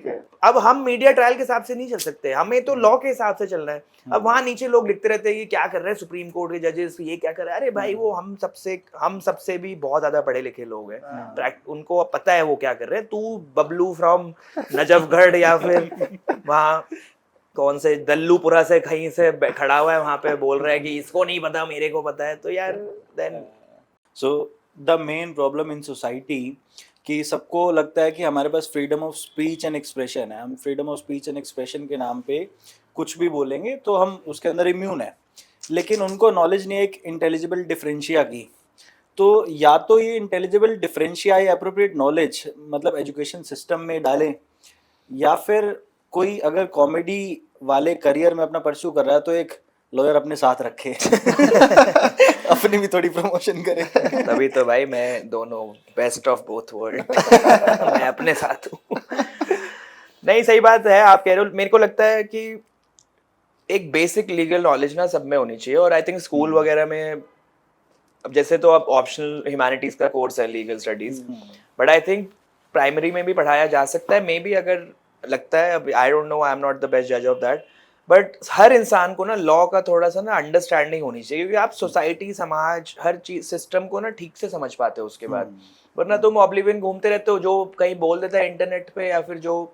अब हम मीडिया ट्रायल के हिसाब से नहीं चल सकते, हमें तो लॉ के हिसाब से चलना है। अब वहां नीचे लोग लिखते रहते हैं कि क्या कर रहे हैं सुप्रीम कोर्ट के जजेस, ये क्या कर रहे हैं, अरे भाई वो हम सबसे भी बहुत ज्यादा पढ़े लिखे लोग हैं, उनको अब पता है वो क्या कर रहे हैं। तू बबलू फ्रॉम नजफगढ़ या फिर वहाँ कौन से दल्लूपुरा से कहीं से खड़ा हुआ है वहां पे बोल रहा है कि इसको नहीं पता मेरे को पता है, तो यार then so the main problem in society कि सबको लगता है कि हमारे पास freedom of speech and expression है, हम freedom of speech and expression के नाम पे कुछ भी बोलेंगे तो हम उसके अंदर इम्यून है, लेकिन उनको नॉलेज नहीं है एक इंटेलिजिबल डिफरेंशिया की। तो या तो ये इंटेलिजिबल डिफरेंशिया या एप्रोप्रिएट नॉलेज मतलब एजुकेशन सिस्टम में डालें, या फिर कोई अगर कॉमेडी वाले करियर में अपना परस्यू कर रहा है तो एक लॉयर अपने साथ रखे अपनी भी थोड़ी प्रमोशन करे। तभी तो भाई मैं दोनों बेस्ट ऑफ बोथ वर्ल्ड मैं अपने साथ हूँ। नहीं सही बात है आप कह रहे हो। मेरे को लगता है कि एक बेसिक लीगल नॉलेज ना सब में होनी चाहिए, और आई थिंक स्कूल वगैरह में अब जैसे तो अब ऑप्शनल ह्यूमैनिटीज का कोर्स है legal studies, but I think primary में भी पढ़ाया जा सकता है मे बी, अगर लगता है। अब I don't know, I am not the best जज ऑफ दैट, बट हर इंसान को ना लॉ का थोड़ा सा ना अंडरस्टैंडिंग होनी चाहिए, क्योंकि आप सोसाइटी समाज हर चीज सिस्टम को ना ठीक से समझ पाते हो उसके बाद। वरना तुम ऑब्लिवियन घूमते रहते हो, जो कहीं बोल देता है इंटरनेट पे या फिर जो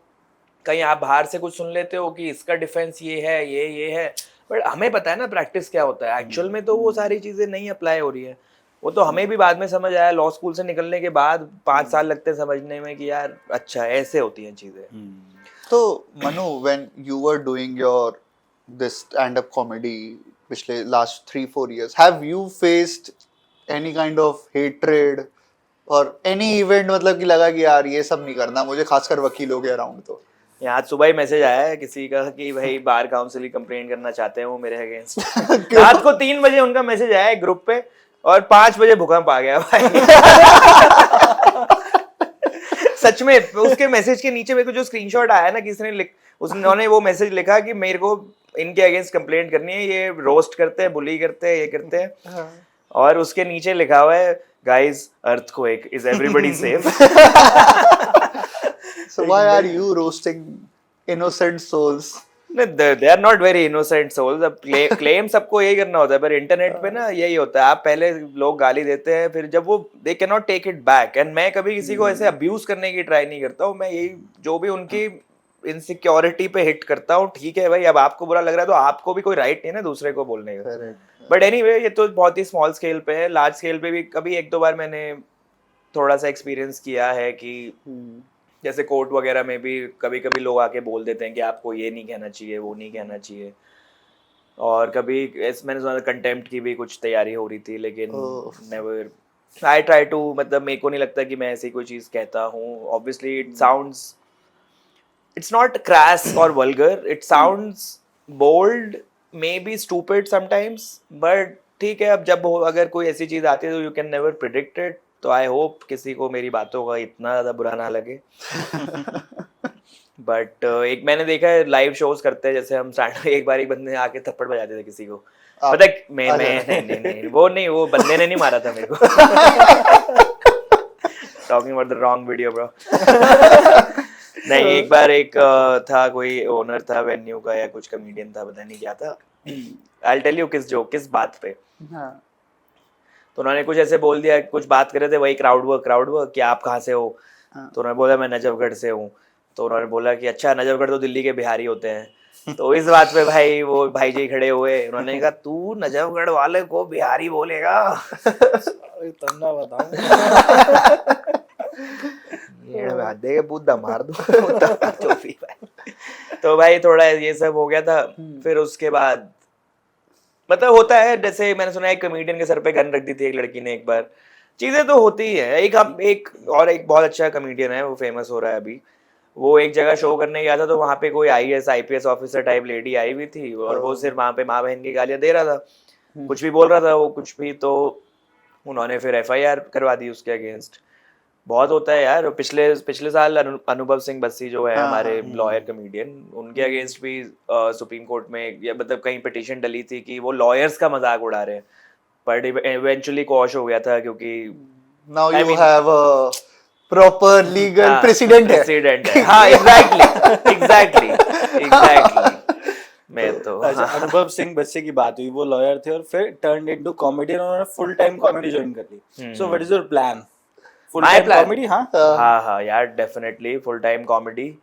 कहीं आप बाहर से कुछ सुन लेते हो कि इसका डिफेंस ये है ये है, बट हमें पता है ना प्रैक्टिस क्या होता है एक्चुअल में, तो वो सारी चीजें नहीं अप्लाई हो रही है। वो तो हमें भी बाद में समझ आया, लॉ स्कूल से निकलने के बाद 5 साल लगते हैं समझने में कि यार अच्छा ऐसे होती हैं चीजें। तो Manu, when you were doing your this stand-up comedy पिछले last 3-4 years, have you faced any kind of hatred और any event मतलब कि लगा कि यार ये सब नहीं करना मुझे, खासकर वकीलों के अराउंड? तो आज सुबह ही मैसेज आया है किसी का कि भाई बार काउंसिल की कंप्लेंट करना चाहते हैं वो मेरे अगेंस्ट। रात को 3 बजे उनका मैसेज आया है ग्रुप पे, और 5 बजे भूकंप आ गया भाई। सच में उसके मैसेज के नीचे मेरे को जो स्क्रीनशॉट आया ना, किसी ने उन्होंने वो मैसेज लिखा कि मेरे को इनके अगेंस्ट कंप्लेंट करनी है, ये रोस्ट करते हैं, बुली करते हैं, ये करते हैं। और उसके नीचे लिखा हुआ है guys earthquake, is everybody safe? So why are you roasting innocent souls? They are not very innocent souls. अब क्लेम सबको यही करना होता है, पर इंटरनेट पे ना यही होता है, आप पहले लोग गाली देते हैं, फिर जब वो they cannot take it back, and मैं कभी किसी को ऐसे अब्यूज करने की ट्राई नहीं करता हूँ। मैं यही जो भी उनकी इनसिक्योरिटी पे हिट करता हूँ, ठीक है भाई, अब आपको बुरा लग रहा है तो आपको भी कोई राइट नहीं है ना दूसरे को बोलने का। बट एनीवे ये तो बहुत ही स्मॉल स्केल पे है। लार्ज स्केल पे भी कभी 1-2 बार मैंने थोड़ा सा एक्सपीरियंस किया है कि जैसे कोर्ट वगैरह में भी कभी कभी लोग आके बोल देते हैं कि आपको ये नहीं कहना चाहिए, वो नहीं कहना चाहिए। और कभी मैंने सुना कंटेम्प्ट की भी कुछ तैयारी हो रही थी, लेकिन नेवर आई ट्राई टू, मतलब मेरे को नहीं लगता कि मैं ऐसी कोई चीज़ कहता हूँ। Obviously it sounds, it's not crass और vulgar, it sounds bold, may be stupid sometimes, but ठीक है। अब जब अगर कोई ऐसी चीज़ आती है तो you can never predict it, तो आई होप किसी को मेरी बातों का इतना ज़्यादा बुरा ना लगे। बट एक मैंने देखा है लाइव शोज करते हैं, जैसे हम स्टैंड एक बार एक बंदे ने आके थप्पड़ बजाते थे किसी को, पता है मैं नहीं वो बंदे ने नहीं मारा था मेरे को। Talking about the wrong video bro. नहीं, एक बार एक था, कोई ओनर था वेन्यू का या कुछ कमेडियन था, पता नहीं क्या था। आई टेल यू किस बात पे। तो उन्होंने कुछ ऐसे बोल दिया, कुछ बात कर रहे थे वही क्राउड वर्क कि आप कहाँ से हो। तो उन्होंने बोला मैं नजफगढ़ से हूँ। तो उन्होंने बोला कि अच्छा, नजफगढ़ तो दिल्ली के बिहारी होते हैं। तो इस बात पे भाई वो भाई जी खड़े हुए, उन्होंने कहा तू नजफगढ़ वाले को बिहारी बोलेगा? तब ना बताऊं। बुद्धा मार दो। तो भाई थोड़ा ये सब हो गया था। फिर उसके बाद मतलब होता है, जैसे मैंने सुना है कमेडियन के सर पे गन रख दी थी एक लड़की ने एक बार। चीजें तो होती ही है। एक बहुत अच्छा कमेडियन है, वो फेमस हो रहा है अभी। वो एक जगह शो करने गया था, तो वहाँ पे कोई IAS IPS officer type lady आई हुई थी, और वो सिर्फ वहाँ पे माँ बहन की गालियाँ दे रहा था, कुछ भी बोल रहा था वो कुछ भी। तो उन्होंने फिर FIR करवा दी उसके अगेंस्ट। बहुत होता है यार। पिछले साल अनुभव सिंह बस्सी जो है हमारे लॉयर कमेडियन, उनके अगेंस्ट भी सुप्रीम कोर्ट में या मतलब कहीं पिटीशन डली थी कि वो लॉयर्स का मजाक उड़ा रहे हैं, बट इवेंचुअली क्वॉश हो गया था, क्योंकि now you have a proper legal precedent है। हाँ, एग्जैक्टली मैं तो अनुभव सिंह बच्चे की बात हुई, वो लॉयर थे और फिर टर्न्ड इनटू कॉमेडियन, उन्होंने फुल टाइम कॉमेडी ज्वाइन कर ली। So what is your plan? Full time comedy? हाँ यार, definitely full time comedy.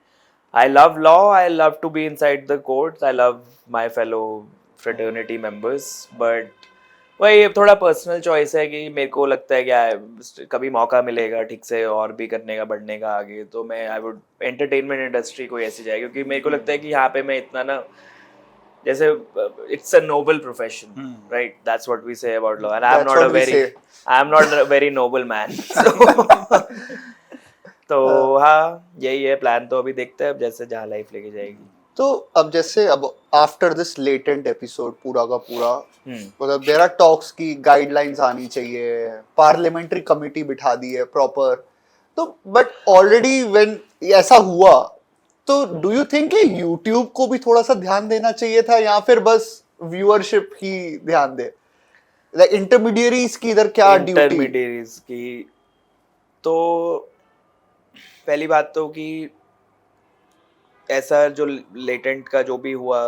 I love law, I love to be inside the courts, I love my fellow fraternity members, but वही थोड़ा पर्सनल चॉइस है कि मेरे को लगता है कि कभी मौका मिलेगा ठीक से और भी करने का, बढ़ने का आगे, तो मैं आई वुड एंटरटेनमेंट इंडस्ट्री कोई ऐसी जाए, क्योंकि मेरे को लगता है कि यहाँ पे मैं इतना ना जैसे it's a noble profession, right? That's what we say about law, and I'm That's not a what we very, say. I'm not a very noble man. So, तो हाँ यही है प्लान, तो अभी देखते हैं अब जैसे जहाँ लाइफ लेके जाएगी. तो अब जैसे अब आफ्टर दिस लेटेंट एपिसोड पूरा का पूरा मतलब देयर आर टॉक्स की गाइडलाइंस आनी चाहिए, पार्लियामेंट्री कमेटी बिठा दी है प्रॉपर, तो बट ऑलरेडी व्हेन ऐसा हुआ तो डू यू थिंक कि यूट्यूब को भी थोड़ा सा ध्यान देना चाहिए था या फिर बस व्यूअरशिप ही ध्यान दे, लाइक इंटरमीडियरीज की इधर क्या ड्यूटी? इंटरमीडियरीज की तो पहली बात तो कि ऐसा जो लेटेंट का जो भी हुआ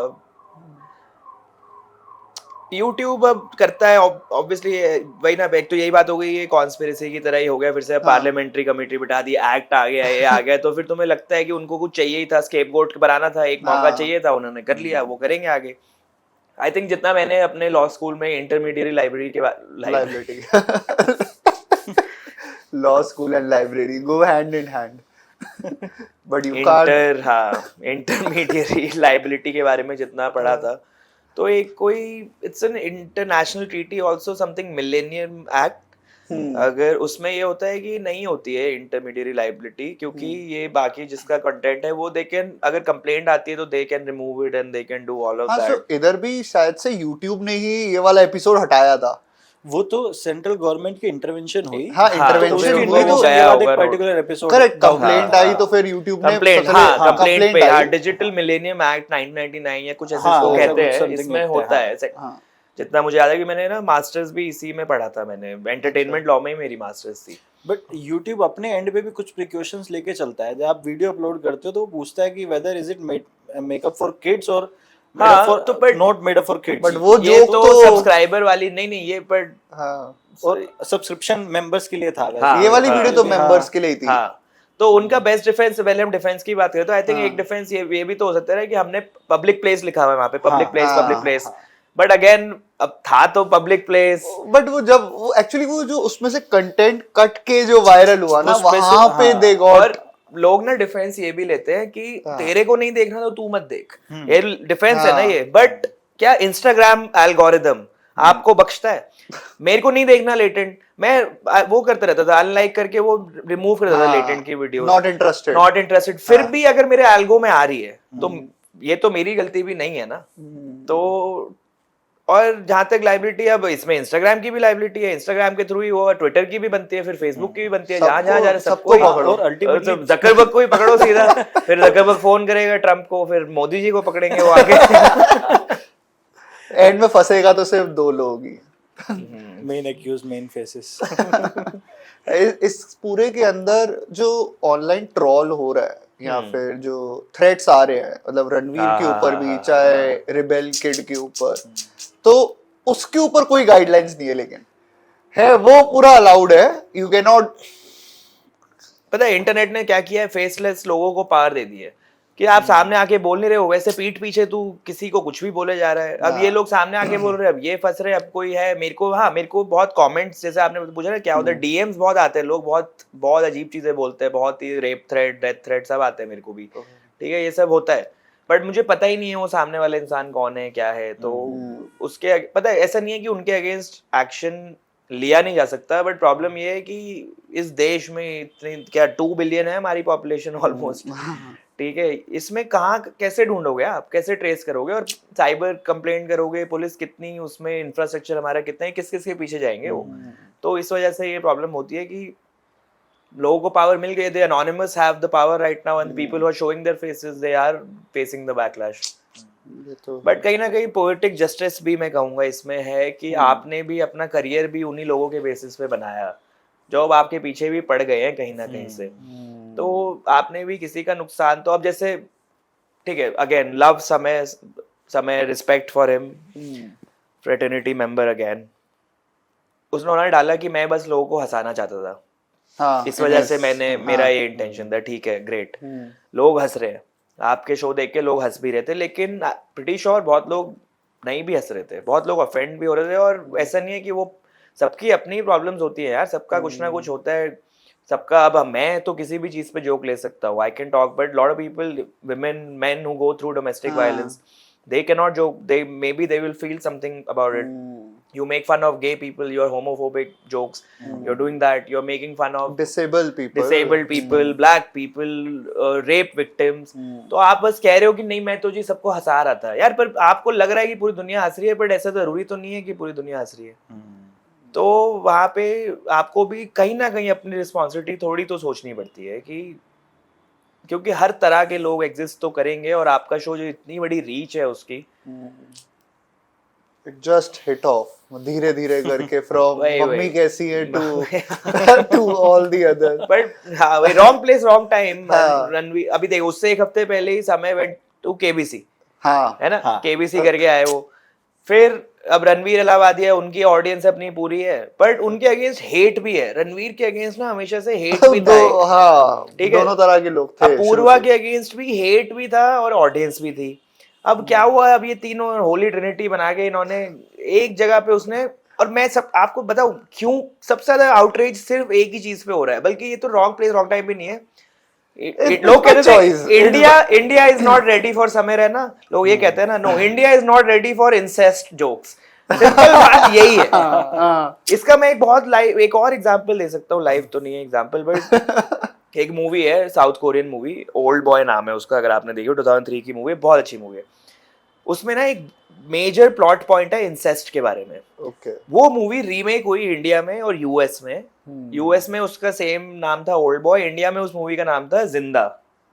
YouTube अब करता है ऑब्वियसली, वही ना, एक तो यही बात हो गई, ये कॉन्स्पिरेसी की तरह ही हो गया, फिर से पार्लियामेंट्री कमेटी बिठा दी, एक्ट आ गया, ये आ गया, तो फिर तुम्हें लगता है कि उनको कुछ चाहिए ही था, स्केपगोट बनाना था, एक मौका चाहिए था, उन्होंने कर लिया, वो करेंगे आगे. आई थिंक जितना मैंने अपने लॉ स्कूल में इंटरमीडिएट लाइब्रेरी के law school and library go hand in hand, but you can't. Intermediate liability के बारे में जितना पढ़ा था, तो एक कोई it's an international treaty also, something millennium act, अगर उसमें ये होता है कि नहीं होती है इंटरमीडिएट लाइबिलिटी, क्योंकि ये बाकी जिसका कंटेंट है वो दे कैन, अगर कंप्लेंट आती है तो they can remove it and they can do all of that. इधर भी शायद से YouTube ने ही ये वाला एपिसोड हटाया था. वो तो सेंट्रल गवर्नमेंट की इंटरवेंशन हुई. हाँ, intervention हुई तो एक पर्टिकुलर एपिसोड करेक्ट, कंप्लेंट आई तो फिर YouTube ने कंप्लेंट पे, हाँ, डिजिटल मिलेनियम एक्ट 1999 या कुछ ऐसे वो कहते हैं, इसमें होता है. जितना मुझे याद है कि मैंने ना मास्टर्स भी इसी में पढ़ा था, मैंने एंटरटेनमेंट लॉ में ही मेरी मास्टर्स थी. बट YouTube अपने एंड पे भी कुछ प्रिकॉशंस लेके चलता है. जब आप वीडियो अपलोड करते हो तो वो पूछता है कि whether is it makeup for kids और तो but not made up for kids. But वो ये जो तो सब्सक्राइबर वाली नहीं ये, बट हाँ, और सब्सक्रिप्शन मेंबर्स के लिए था. ये वाली वीडियो तो मेंबर्स के लिए थी. हाँ, तो उनका बेस्ट डिफेंस, पहले हम डिफेंस की बात करें तो आई थिंक एक डिफेंस ये भी तो हो सकता है कि हमने पब्लिक प्लेस लिखा हुआ है वहाँ पे, पब्लिक प्लेस, बट अगेन अब था तो पब्लिक प्लेस, बट वो जब वो एक्चुअली वो जो उसमें से कंटेंट कट के जो वायरल हुआ ना, वहां पे दे गॉट. लोग ना डिफेंस ये भी लेते हैं कि तेरे को नहीं देखना तो तू मत देख, ये डिफेंस है ना ये. बट क्या इंस्टाग्राम एल्गोरिदम आपको बख्शता है? मेरे को नहीं देखना लेटेंट, मैं वो करता रहता था, अनलाइक करके वो रिमूव कर देता था लेटेंट की वीडियो, नॉट इंटरेस्टेड. फिर भी अगर मेरे एल्गो में आ रही है तो ये तो मेरी गलती भी नहीं है ना. तो और जहां तक लाइबिलिटी, अब इसमें इंस्टाग्राम की भी लाइबिलिटी है, इंस्टाग्राम के थ्रू ही वो ट्विटर की भी बनती है, फिर फेसबुक की भी बनती है, जहां जा रहे सबको पकड़ो, और अल्टीमेटली जकरबर्ग को ही पकड़ो सीधा. फिर जकरबर्ग फोन करेगा ट्रम्प को, फिर मोदी जी को पकड़ेंगे वो आगे. एंड में फंसेगा तो सिर्फ 2 लोग ही, मेन एक्यूज, मेन फेसेस. इस पूरे के अंदर जो ऑनलाइन ट्रोल हो रहा है या फिर जो थ्रेट्स आ रहे हैं, मतलब रणवीर के ऊपर भी, चाहे रिबेल किड के ऊपर, तो उसके ऊपर कोई गाइडलाइंस नहीं है, लेकिन है वो पूरा अलाउड है. यू कैन नॉट, पता है इंटरनेट ने क्या किया है, फेसलेस लोगों को पावर दे दी है कि आप सामने आके बोल नहीं रहे हो, वैसे पीठ पीछे तू किसी को कुछ भी बोले जा रहा है. अब ये लोग सामने आके बोल रहे हैं, अब ये फंस रहे हैं, अब कोई है. मेरे को बहुत कमेंट्स, जैसे आपने पूछा ना क्या होता है, डीएम्स बहुत आते हैं, लोग बहुत अजीब चीजें बोलते हैं, बहुत ही रेप थ्रेट, डेथ थ्रेट सब आते हैं मेरे को भी, ठीक है, ये सब होता है. बट मुझे पता ही नहीं है वो सामने वाले इंसान कौन है, क्या है, तो उसके पता है, ऐसा नहीं है कि उनके अगेंस्ट एक्शन लिया नहीं जा सकता, बट प्रॉब्लम ये है कि इस देश में इतनी क्या 2 बिलियन है हमारी पॉपुलेशन ऑलमोस्ट, ठीक है, इसमें कहाँ कैसे ढूंढोगे आप, कैसे ट्रेस करोगे, और साइबर कंप्लेंट करोगे, पुलिस कितनी, उसमें इंफ्रास्ट्रक्चर हमारा कितना है, किस किस के पीछे जाएंगे वो. तो इस वजह से ये प्रॉब्लम होती है कि लोगों को पावर मिल गई, दे anonymous have the power right now and people who are showing their faces they are facing the backlash. But कहीं ना कहीं पोएटिक जस्टिस भी मैं कहूँगा इसमें है कि आपने भी अपना करियर भी उन्हीं लोगों के बेसिस पे बनाया जो अब आपके पीछे भी पड़ गए हैं कहीं ना कहीं से, तो आपने भी किसी का नुकसान, तो अब जैसे ठीक है, अगेन लव समय respect for him, fraternity member, again उन्होंने डाला कि मैं बस लोगों को हंसाना चाहता था. हाँ, इस वजह से मैंने मेरा ये इंटेंशन था, ठीक है, ग्रेट, लोग हंस रहे हैं, आपके शो देख के लोग हंस भी रहे थे, लेकिन प्रीटी श्योर बहुत लोग नहीं भी हंस रहे थे, बहुत लोग ऑफेंड भी हो रहे थे. और ऐसा नहीं है कि वो, सबकी अपनी प्रॉब्लम्स होती है यार, सबका कुछ ना कुछ होता है सबका. अब मैं तो किसी भी चीज पे जोक ले सकता हूँ, I can talk, but lot of people, women, men who go through domestic violence, they cannot joke, maybe they will feel something about it. You make fun of gay people, you're homophobic jokes, you're doing that, you're making fun of disabled people, black people, rape victims. तो आप बस कह रहे हो कि नहीं मैं तो जी सबको हंसा रहा था यार, पर आपको लग रहा है कि पूरी दुनिया हंस रही है, बट ऐसा जरूरी तो नहीं है कि पूरी दुनिया हंस रही है. तो वहाँ पे आपको भी कहीं ना कहीं अपनी रिस्पॉन्सिबिलिटी थोड़ी तो सोचनी पड़ती है कि क्योंकि हर तरह के लोग एग्जिस्ट तो करेंगे, और आपका शो जो इतनी बड़ी रीच है उसकी, it just hit off धीरे धीरे करके from मम्मी कैसी है to all the others. But हाँ वही wrong place wrong time. Ranveer अभी देखो उससे एक हफ्ते पहले ही समय वेंट टू केबीसी, हाँ है ना, केबीसी करके आए वो. फिर अब रणवीर इलाहाबादिया, उनकी ऑडियंस अपनी पूरी है, बट उनके अगेंस्ट हेट भी है. रणवीर के अगेंस्ट ना हमेशा से हेट भी था, हाँ, ठीक है, दोनों तरह के लोग थे. अपूर्वा के अगेंस्ट भी हेट भी था और ऑडियंस भी थी. अब क्या हुआ, अब ये तीनों होली ट्रिनिटी बना के इन्होंने एक जगह पे उसने, और मैं सब आपको बताऊं क्यों सबसे ज्यादा आउटरीच सिर्फ एक ही चीज पे हो रहा है, बल्कि ये तो रॉन्ग प्लेस रॉन्ग टाइम भी नहीं है. लोग कहते हैं India is not ready for summer, है ना, लोग ये कहते हैं ना, no India is not ready for incest jokes. Simple बात यही है. इसका मैं एक और एग्जांपल दे सकता हूँ, लाइव तो नहीं है एग्जांपल, बट एक मूवी है south Korean movie, old boy नाम है उसका, अगर आपने देखी हो, 2003 की मूवी, बहुत अच्छी मूवी है. उसमें ना एक मेजर प्लॉट पॉइंट है इंसेस्ट के बारे में. Okay. वो मूवी रीमेक हुई इंडिया में और यूएस में. यूएस में उसका सेम नाम था ओल्ड बॉय, इंडिया में उस मूवी का नाम था जिंदा.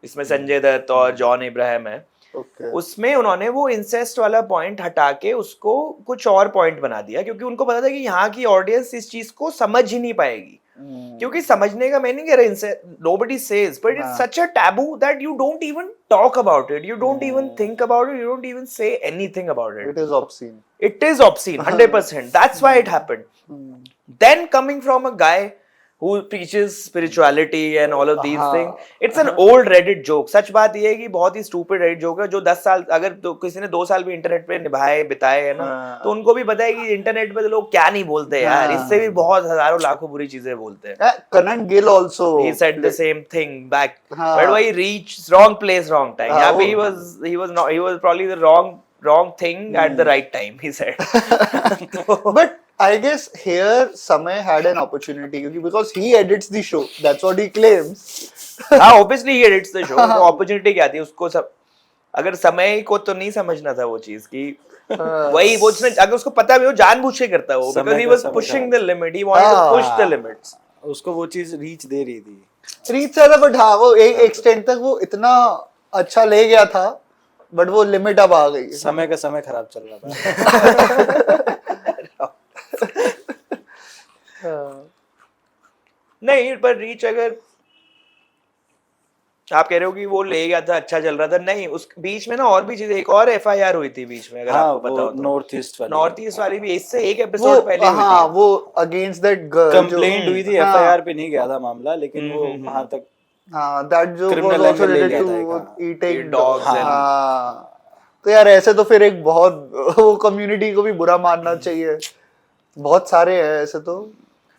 इसमें संजय दत्त और जॉन इब्राहिम है. Okay. उसमें उन्होंने वो इंसेस्ट वाला पॉइंट हटा के उसको कुछ और पॉइंट बना दिया, क्योंकि उनको पता था कि यहाँ की ऑडियंस इस चीज को समझ ही नहीं पाएगी. क्योंकि समझने का मैं नहीं कह रहा, nobody says, but it's such a taboo that you don't even talk about it, you don't even think about it, you don't even say anything about it. It is obscene. It is obscene, 100%. That's why it happened. Then coming from a guy who preaches spirituality and all of these things, it's an old Reddit joke. सच बात ये है कि बहुत ही stupid Reddit joke है, जो 10 साल, अगर तो किसी ने 2 साल भी इंटरनेट पे निभाए बिताए है ना, तो उनको भी पता है कि इंटरनेट पे तो लोग क्या नहीं बोलते यार, इससे भी बहुत हजारों लाखों बुरी चीजें बोलते हैं. Kanan Gill also he said the same thing back, but why reach wrong place wrong time. Yeah, he was probably the wrong thing at the right time, he said. But I guess here Samay had an opportunity because he edits the show. That's what he claims. हाँ, obviously he edits the show. तो opportunity क्या थी उसको, सब अगर समय को तो नहीं समझना था वो चीज की, वही वो उसने, अगर उसको पता भी हो जानबूझ के करता वो, because he was pushing the limit, he wanted to push the limits. उसको वो चीज रीच दे रही थी. रीच था, बट हाँ वो एक एक्सटेंट तक वो इतना अच्छा ले गया था, बट वो लिमिट अब आ गई. समय का समय खराब चल रहा था. नहीं, पर रीच अगर आप कह रहे हो कि वो ले गया था, अच्छा चल रहा था, नहीं, उस बीच में ना और भी चीजें, एक और एफआईआर हुई थी बीच में, अगर आपको पता हो तो. नॉर्थ ईस्ट वाली भी इससे एक एपिसोड पहले हुई थी. हाँ, वो अगेंस्ट दैट गर्ल कंप्लेंट हुई थी, एफआईआर पे नहीं गया था मामला, लेकिन वो वहां तक, हाँ, दैट जो was also related to eating dogs. हाँ, तो यार ऐसे तो फिर एक बहुत वो कम्युनिटी को भी बुरा मानना चाहिए. बहुत सारे हैं ऐसे तो.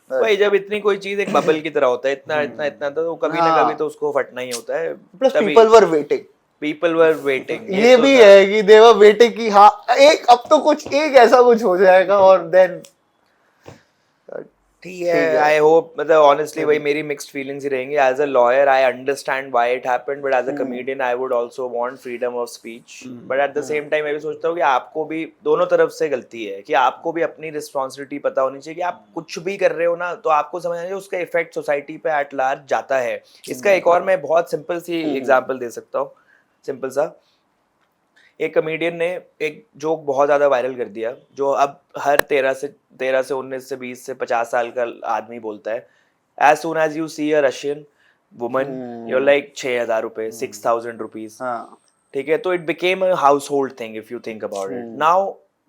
भाई जब इतनी कोई चीज एक बबल की तरह होता है, इतना तो कभी ना कभी तो उसको फटना ही होता है. Plus people were waiting. ये भी है कि they were waiting कि हाँ एक अब तो कुछ एक ऐसा कुछ हो जाएगा, और then ठीक है. आई होप, मतलब ऑनेस्टली भाई मेरी मिक्स्ड फीलिंग्स ही रहेंगी. As a lawyer I understand why it happened, but as a comedian I would also want freedom of speech. But at the same time मैं भी सोचता हूँ कि आपको भी दोनों तरफ से गलती है, कि आपको भी अपनी रिस्पॉन्सिबिलिटी पता होनी चाहिए कि आप कुछ भी कर रहे हो ना, तो आपको समझना चाहिए उसका इफेक्ट सोसाइटी पे एट लार्ज जाता है. इसका एक और मैं बहुत सिंपल सी एग्जाम्पल दे सकता हूँ, सिंपल सा. एक कॉमेडियन ने एक जोक बहुत ज़्यादा वायरल कर दिया, जो अब हर 13 से 19 से 20 से 50 साल का आदमी बोलता है. As soon as you see a Russian woman, you're like 6,000 रुपए, 6,000 rupees. ठीक है, तो it became a household thing if you think about it. Now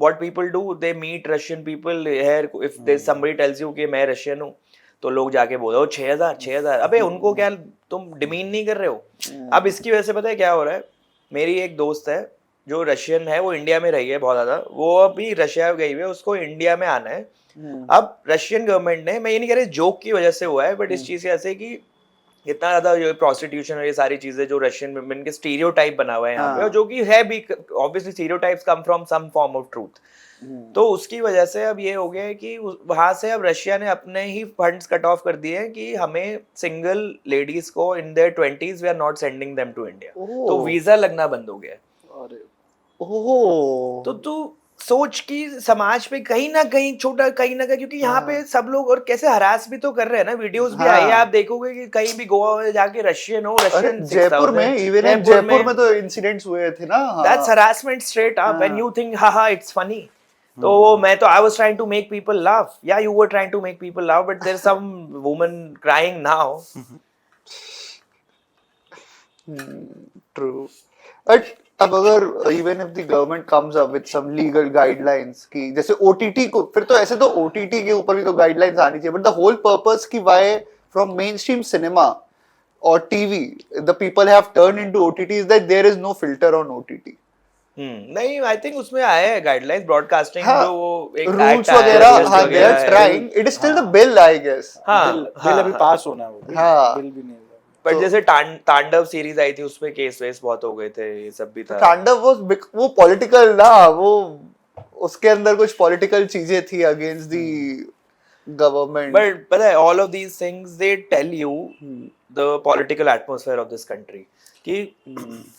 what people do, they meet Russian people here. If there's somebody tells you कि मैं रशियन हूँ, तो लोग जाके बोलो 6,000. अबे उनको क्या, तुम डिमीन नहीं कर रहे हो. अब इसकी वजह से पता है क्या हो रहा है, मेरी एक दोस्त है जो रशियन है, वो इंडिया में रही है बहुत ज्यादा, वो अभी रशिया गई हुई है, उसको इंडिया में आना है. अब रशियन गवर्नमेंट ने, मैं ये नहीं कह रही जोक की वजह से हुआ है, बट इस चीज से ऐसे कि इतना ज्यादा ये प्रोस्टिट्यूशन और ये सारी चीजें जो रशियन वुमेन के स्टीरियोटाइप बना हुआ है यहाँ पे, हाँ। और जो कि है भी, obviously stereotypes come from some form of truth. तो उसकी वजह से अब ये हो गया है कि वहां से अब रशिया ने अपने ही फंड्स कट ऑफ कर दिए हैं कि हमें सिंगल लेडीज को in their 20s we are not sending them to India. तो वीजा लगना बंद हो गया है। अरे ओह तो तू सोच कि समाज पे कहीं ना कहीं छोटा, कहीं ना कहीं, क्योंकि यहाँ पे सब लोग और कैसे हरास भी तो कर रहे हैं ना, वीडियोस भी आई है, आप देखोगे कि कहीं भी गोवा में जाके रशियन हो, अरे रशियन जयपुर में, इवन इन जयपुर में तो इंसिडेंट्स हुए थे ना। That's harassment straight up and you think ha it's funny. तो मैं तो I was trying to make people laugh, या you were trying to make people laugh, but there is some woman crying now. True. But अब अगर even if the government comes up with some legal guidelines की जैसे ओटीटी को, फिर तो ऐसे तो ओटीटी के ऊपर भी तो गाइडलाइंस आनी चाहिए, बट द होल पर्पस की why from mainstream cinema और TV the people have turn into OTT is that there is no filter on OTT. नहीं, आई थिंक उसमें आया है गाइडलाइंस, ब्रॉडकास्टिंग जो वो एक रूल्स वगैरह, हाँ they are trying, it is still the bill I guess. Bill अभी पास होना है, वो बिल भी नहीं हुआ। पर जैसे तांडव सीरीज आई थी उसमें केस वेस बहुत हो गए थे, ये सब भी था। तांडव वो पॉलिटिकल ना, वो उसके अंदर कुछ पॉलिटिकल चीजें थी अगेंस्ट द गवर्नमेंट। बट पता है all of these things they tell you the political atmosphere of this country कि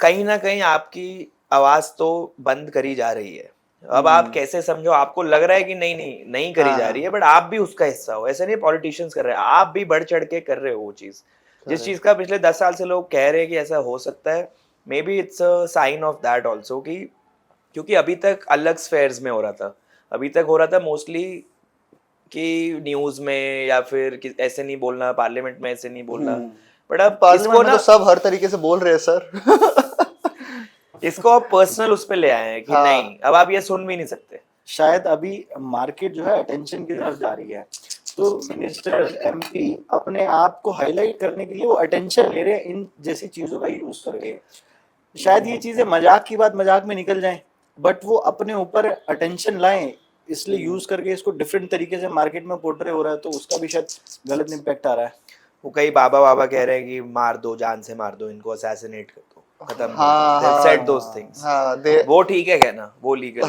कहीं ना कहीं आपकी आवाज तो बंद करी जा रही है। अब आप कैसे समझो, आपको लग रहा है कि नहीं करी जा रही है, बट आप भी उसका हिस्सा हो। ऐसे नहीं पॉलिटिशियंस कर रहे हैं, आप भी बढ़ चढ़ के कर रहे हो वो चीज, जिस चीज का पिछले 10 साल से लोग कह रहे हैं कि ऐसा हो सकता है। Maybe it's a sign of that also कि क्योंकि अभी तक अलग स्फेयर्स में हो रहा था, अभी तक हो रहा था मोस्टली कि न्यूज में या फिर ऐसे नहीं बोलना, पार्लियामेंट में ऐसे नहीं बोलना, बट अब इसको ना तो सब हर तरीके से बोल रहे हैं सर। इसको अब पर्सनल उस पे ले आए हैं कि नहीं, अब आप ये सुन भी नहीं सकते। शायद अभी मार्केट जो है अटेंशन की तरफ जा रही है, तो मिनिस्टर एमपी अपने आप को हाईलाइट करने के लिए वो अटेंशन ले रहे हैं इन जैसी चीजों का यूज करके। शायद ये चीजें मजाक की बात मजाक में निकल जाएं, बट वो अपने ऊपर अटेंशन लाएं, इसलिए यूज करके इसको डिफरेंट तरीके से मार्केट में पोर्ट्रे हो रहा है, तो उसका भी शायद गलत इम्पैक्ट आ रहा है। वो कई बाबा कह रहे हैं कि मार दो, जान से मार दो इनको, असैसिनेट कर दो, खत्म। Said those things. वो ठीक है कहना, वो legal.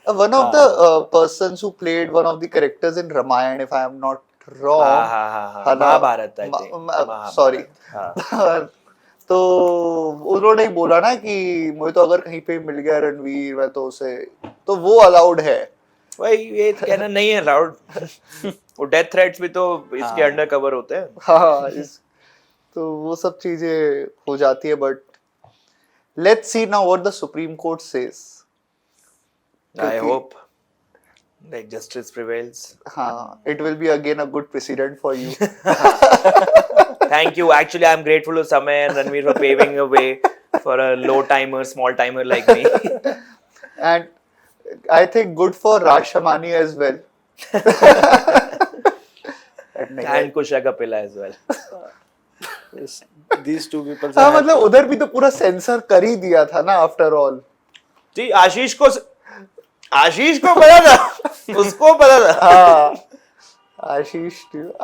One of the persons who played one of the characters in Ramayana, if I am not wrong, Mahabharat, sorry, तो उन्होंने बोला ना कि मुझे तो अगर कहीं पे मिल गया रणवीर, मैं तो उसे, तो वो अलाउड है भाई, ये कहना नहीं है अलाउड। वो डेथ थ्रेट्स भी तो इसके अंडर कवर होते हैं। हाँ, तो वो सब चीजें हो जाती है, but let's see now what the supreme court says. I hope like justice prevails. हाँ, it will be again a good precedent for you. Thank you. Actually, I'm grateful to Samay and Ranveer for paving a way for a low timer, small timer like me. And I think good for Raj Shamani as well. And Kusha Kapila as well. Yes, these two people. हाँ, मतलब उधर भी तो पूरा सेंसर कर ही दिया था ना आफ्टर ऑल। जी, आशीष को पता था, उसको पता था। हाँ,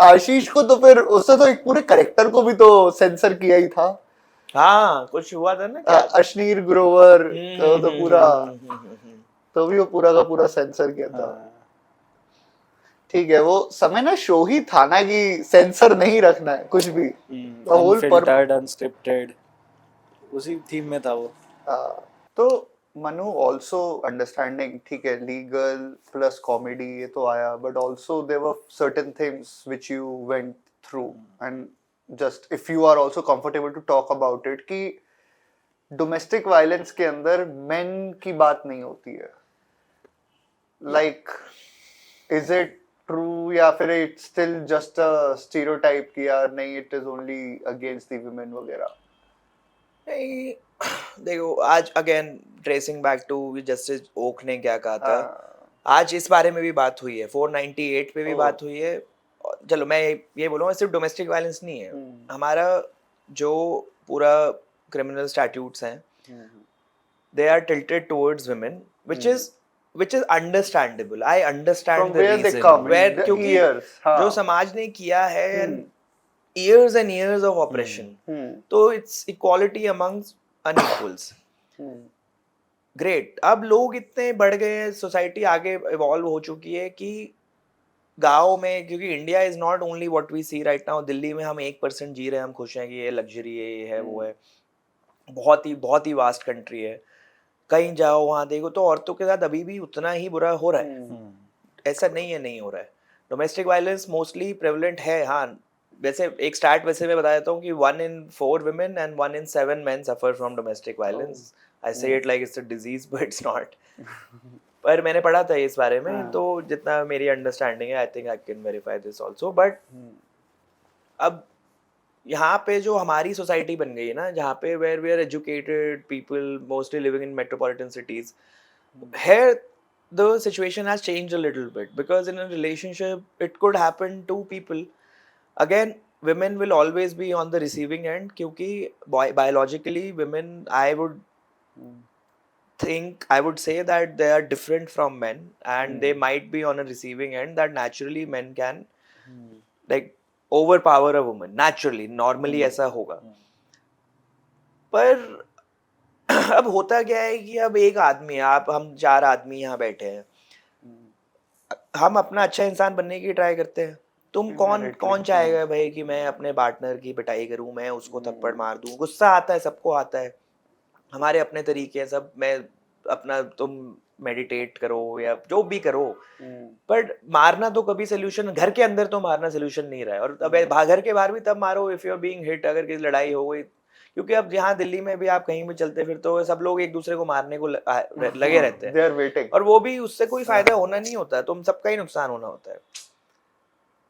आशीष को तो फिर उसने तो एक पूरे कैरेक्टर को भी तो सेंसर किया ही था। हाँ, कुछ हुआ था ना क्या? अश्नीर ग्रोवर तो पूरा, तो भी वो पूरा का पूरा सेंसर किया था। ठीक है, वो समय ना शो ही था ना कि सेंसर नहीं रखना है कुछ भी, अनफिल्टर्ड, अनस्क्रिप्टेड, उसी थीम में था वो। तो मनु ऑल्सो अंडरस्टैंडिंग, ठीक है, लीगल प्लस कॉमेडी ये तो आया, but also there were certain things which you went through, and just if you are also comfortable to talk about it, कि डोमेस्टिक वायलेंस के अंदर मेन की बात नहीं होती है, लाइक इज इट ट्रू या फिर it's still just a stereotype कि यार नहीं it is only against the women वगैरह? नहीं, देखो आज again tracing back to justice Oka ने क्या कहा था, आज इस बारे में भी बात हुई है, 498 पे भी बात हुई है। चलो मैं ये बोलूँगा, सिर्फ डोमेस्टिक वायलेंस नहीं है, हमारा जो पूरा क्रिमिनल स्टैट्यूट्स हैं, they are tilted towards women, which is understandable. I understand the reason where, क्योंकि जो समाज ने किया है, years and years of oppression. तो it's equality amongst unequals. Great. अब लोग इतने बढ़ गए हैं, सोसाइटी आगे इवॉल्व हो चुकी है कि गाँव में, क्योंकि India is not only what we see right now. Delhi में हम 1% जी रहे हैं, हम खुश हैं कि ये लग्जरी है, ये है, वो है. बहुत ही वास्ट कंट्री है. कहीं जाओ वहाँ देखो तो औरतों के साथ अभी भी उतना ही बुरा हो रहा है. ऐसा नहीं है नहीं हो रहा है. डोमेस्टिक वायलेंस मोस्टली प्रेवलेंट है. हाँ, वैसे एक स्टैट वैसे मैं बता देता हूँ कि 1 in 4 women and 1 in 7 men suffer from domestic violence. I say it like it's a disease, but it's not. पर मैंने पढ़ा था इस बारे में, तो जितना मेरी अंडरस्टैंडिंग है, आई think I can verify this also. But अब यहाँ पे जो हमारी सोसाइटी बन गई है ना, जहाँ पे where we are educated people mostly living in metropolitan cities, here the situation has changed a little bit, because in a relationship it could happen to people. Again, women will always be on the receiving end, क्योंकि biologically women, I would say that they are different from men, and they might be on a receiving end that naturally men can like overpower a woman naturally, normally ऐसा होगा. पर अब होता क्या है कि अब एक आदमी है, हम 4 आदमी यहाँ बैठे हैं, हम अपना अच्छा इंसान बनने की ट्राई करते हैं. तुम कौन चाहेगा भाई कि मैं अपने पार्टनर की पिटाई करूं, मैं उसको थप्पड़ मार दूं? गुस्सा आता है, सबको आता है, हमारे अपने तरीके हैं सब. मैं अपना, तुम मेडिटेट करो या जो भी करो, बट मारना तो कभी सोल्यूशन, घर के अंदर तो मारना सोल्यूशन नहीं रहा है. और अब घर के बाहर भी तब मारो if you are being hit, अगर किसी लड़ाई हो गई. क्योंकि अब यहाँ दिल्ली में भी आप कहीं भी चलते फिर तो सब लोग एक दूसरे को मारने को लगे रहते हैं, और वो भी उससे कोई फायदा होना नहीं होता, तुम सबका ही नुकसान होना होता है.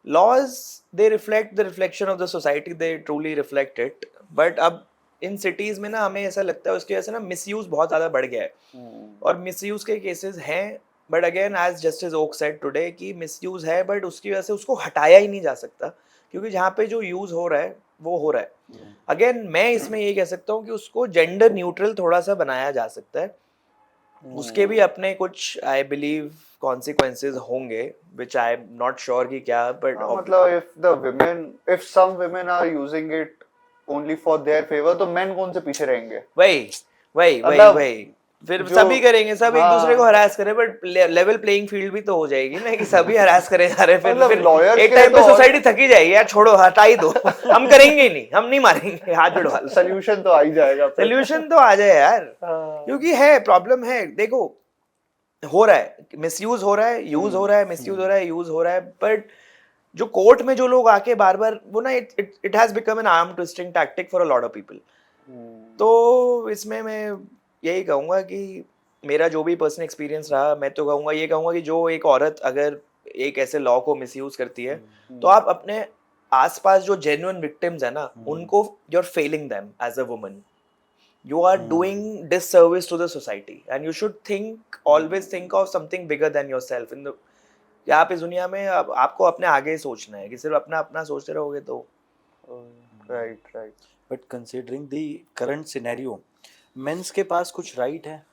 Laws, they reflect the reflection of the society, they truly reflect it. But अब इन cities में ना हमें ऐसा लगता है उसकी वजह से ना misuse बहुत ज़्यादा बढ़ गया है. और misuse के cases हैं, but again as Justice Oak said today कि misuse है, but उसकी वजह से उसको हटाया ही नहीं जा सकता, क्योंकि जहाँ पे जो यूज़ हो रहा है वो हो रहा है. अगेन मैं इसमें ये कह सकता हूँ कि उसको जेंडर न्यूट्रल थोड़ा सा बनाया जा सकता है. उसके भी अपने कुछ आई बिलीव consequences होंगे, which I am not sure कि क्या, but मतलब if some women are using it only for their favor, तो men कौन से पीछे रहेंगे? वही फिर सभी करेंगे, सब एक दूसरे को हरास करें, बट लेवल प्लेइंग फील्ड भी तो हो जाएगी ना कि सभी हरास करे जा रहे. फिर एक टाइम पे सोसाइटी थकी जाएगी, यार छोड़ो, हटा ही दो, हम करेंगे ही नहीं, हम नहीं मारेंगे, हाथ जुड़वा लो. सोल्यूशन तो आ ही जाएगा, सोल्यूशन तो आ जाए यार, क्योंकि है प्रॉब्लम है. देखो हो रहा है, मिसयूज हो रहा है, यूज हो रहा है, मिसयूज हो रहा है, यूज हो रहा है. बट जो कोर्ट में जो लोग आके बार बार वो ना, it has become an arm twisting tactic for a lot of people. तो इसमें मैं यही कहूँगा कि मेरा जो भी पर्सनल एक्सपीरियंस रहा, मैं तो कहूँगा कि जो एक औरत अगर एक ऐसे लॉ को मिसयूज करती है, तो आप अपने आसपास जो जेन्युइन विक्टिम्स है ना, उनको you are failing them as a woman. You are doing disservice to the society, and you should always think of something bigger than yourself. आप इस दुनिया में आपको अपने आगे सोचना है, कि सिर्फ अपना सोचते रहोगे तो. right. But considering the current scenario, men's के पास कुछ right है?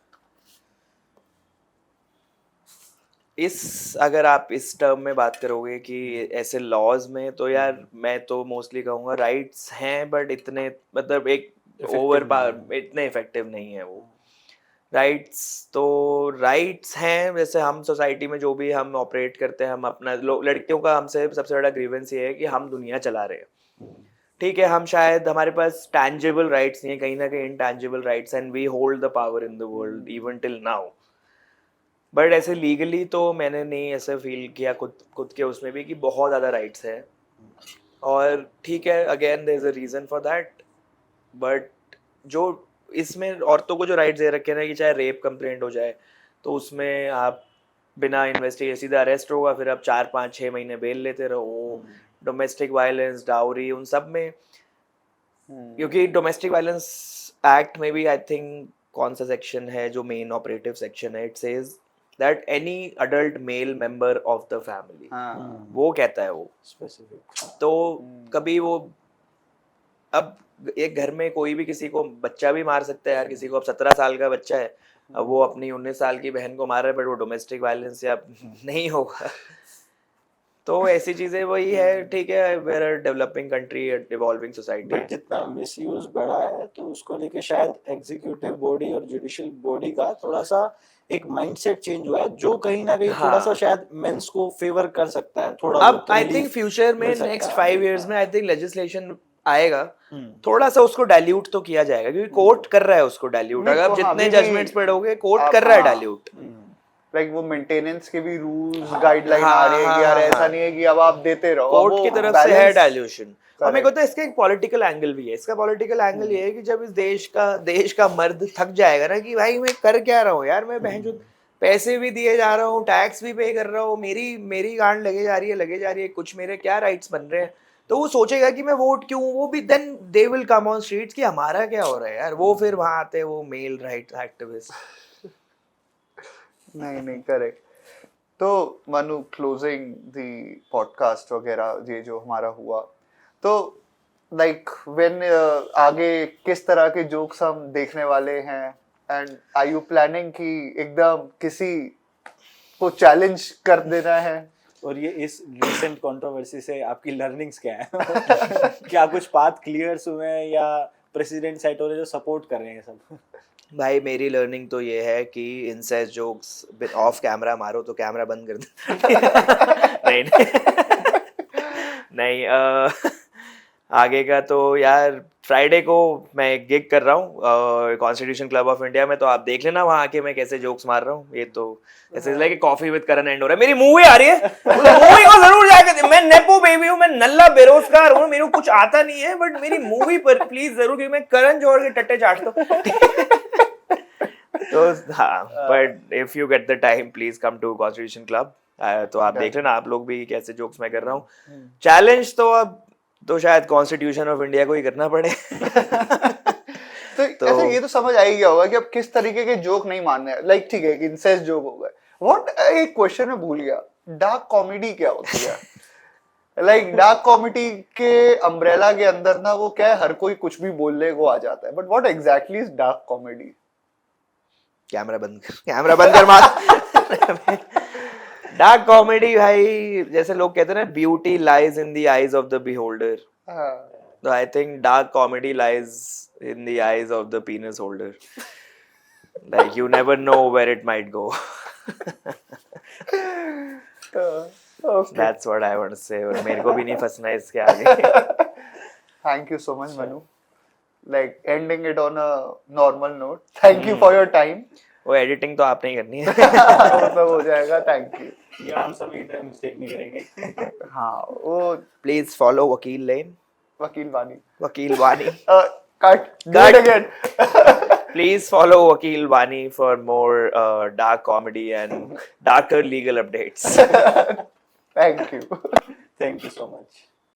अगर आप इस टर्म में बात करोगे कि ऐसे लॉज में, तो यार मैं तो मोस्टली कहूँगा राइट्स हैं, बट इतने मतलब एक इतने इफेक्टिव नहीं है वो. राइट्स हैं, जैसे हम सोसाइटी में जो भी हम ऑपरेट करते हैं, हम अपना लड़कियों का हमसे सबसे बड़ा ग्रीवेंस ये है कि हम दुनिया चला रहे हैं. ठीक है, हम शायद हमारे पास टैंजिबल राइट्स नहीं है, कहीं ना कहीं intangible rights, and we hold the power in the world even till now. But ऐसे लीगली तो मैंने नहीं ऐसा फील किया खुद के उसमें भी कि बहुत ज़्यादा राइट्स हैं. और ठीक है, again there is a reason for that. But जो इसमें औरतों को जो राइट्स दे रखे हैं ना, कि चाहे रेप कंप्लेंट हो जाए तो उसमें आप बिना इन्वेस्टिगेशन सीधा अरेस्ट होगा, फिर आप 4, 5, 6 महीने बेल लेते रहो. डोमेस्टिक वायलेंस, डाउरी, उन सब में, क्योंकि डोमेस्टिक वायलेंस एक्ट में भी आई थिंक कौन सा सेक्शन है जो मेन ऑपरेटिव सेक्शन है, it says that any adult male member of the family, वो कहता है वो स्पेसिफिक. तो कभी वो, अब एक घर में कोई भी किसी को बच्चा भी मार सकता है यार, किसी को. अब 17 साल का बच्चा है, अब वो अपनी 19 साल की बहन को मार रहा है, बट वो डोमेस्टिक वायलेंस से अब नहीं होगा. तो ऐसी चीजें वही है, ठीक है, where a developing country, evolving society. But जितना मिसयूज बढ़ा है तो उसको लेके शायद एग्जीक्यूटिव बॉडी और जुडिशियल बॉडी का थोड़ा सा एक माइंडसेट चेंज हुआ है, जो कहीं ना कहीं हाँ। थोड़ा सा शायद मेंस को फेवर कर सकता है थोड़ा अब बहुत आई relief थिंक फ्यूचर में मिल सकता नेक्स्ट है। 5 years में आई थिंक लेजिस्लेशन आएगा, हम्म। थोड़ा सा उसको डाइल्यूट तो किया जाएगा, क्योंकि कोर्ट कर रहा है उसको डाइल्यूट। नहीं, अगर तो हाँ, जितने अभी भी जजमेंट्स पढ़ोगे कोर्ट आप- कर रहा है हाँ। डाइल्यूट। लाइक वो मेंटेनेंस के भी रूल्स गाइडलाइन आ हाँ, रहे हैं हाँ, कि यार हाँ, ऐसा हाँ। नहीं है कि अब आप देते रहो, अब कोर्ट वो की तरफ से है balance- डाइल्यूशन। और मेरे को Correct. तो इसका एक पॉलिटिकल एंगल भी है। इसका पॉलिटिकल एंगल ये है कि जब इस देश का मर्द थक जाएगा ना कि भाई मैं कर क्या रहा हूँ यार, मैं बहनचोद पैसे भी दिए जा रहा हूँ, टैक्स भी पे कर रहा हूँ, मेरी गांड लगे जा रही है, कुछ मेरे क्या राइट्स बन रहे हैं, तो वो सोचेगा कि मैं वोट क्यों, वो भी then they will come on streets कि हमारा क्या हो रहा है यार। वो फिर वहां आते हैं वो मेल राइट्स एक्टिविस्ट। नहीं करेक्ट। तो मनु, क्लोजिंग द पॉडकास्ट वगैरह ये जो हमारा हुआ, तो लाइक व्हेन आगे किस तरह के जोक्स हम देखने वाले हैं, एंड आर यू प्लानिंग कि एकदम किसी को चैलेंज कर देना है? और ये इस रिसेंट कंट्रोवर्सी से आपकी लर्निंग्स क्या है? क्या कुछ पाथ क्लियर्स हुए हैं या प्रेसिडेंट साइड हो रहे जो सपोर्ट कर रहे हैं सब? भाई मेरी लर्निंग तो ये है कि इनसेस्ट जोक्स ऑफ कैमरा मारो तो कैमरा बंद कर दे। नहीं नहीं आगे का तो यार फ्राइडे को मैं एक गिग कर रहा हूँ कॉन्स्टिट्यूशन क्लब ऑफ इंडिया में, तो आप देख लेना वहाँ आके मैं कैसे जोक्स मार रहा हूँ। ये तो ऐसे like coffee with Karan and हो रहा है। मेरी मूवी आ रही है, मूवी को जरूर जाकर, मैं नेपो बेबी हूँ, मैं नल्ला बेरोजगार हूँ, मेरे को कुछ आता नहीं है, बट मेरी मूवी पर प्लीज जरूर, क्योंकि मैं करण जोड़ के टट्टे चाटता हूँ। तो हाँ, but if you get the time please come to constitution club. तो आप देख लेना आप लोग भी कैसे जोक्स मैं कर रहा हूँ। चैलेंज तो अब तो शायद कॉन्स्टिट्यूशन ऑफ इंडिया को ही करना पड़े। तो ऐसे ये तो समझ आ ही गया होगा कि अब किस तरीके के जोक नहीं मानने हैं। लाइक ठीक है, इंसेस्ट जोक हो गए, व्हाट, एक क्वेश्चन मैं भूल गया, डार्क कॉमेडी क्या होती है? लाइक डार्क कॉमेडी के अम्ब्रेला के अंदर ना वो क्या है, हर कोई कुछ भी बोलने को आ जाता है, but what exactly is dark comedy? Camera बंद कर मार। डार्क कॉमेडी भाई, जैसे लोग कहते हैं ना, beauty lies in the eyes of the beholder, तो I think dark comedy lies in the eyes of the penis holder. Like you never know where it might go. Okay. That's what I want to say. और मेरे को भी नहीं फंसना है इसके आगे। Thank you so much, Manu. Like ending it on a normal note. Thank you for your time. वो एडिटिंग तो आपने ही करनी है। वो सब हो जाएगा, थैंक यू। या हम सभी मिस्टेक नहीं करेंगे। हाँ, वो प्लीज फॉलो वकील लेन, वकील वानी। Cut. Do it again. Please follow Vakil Vani for more dark comedy and darker legal updates. Thank you. Thank you so much.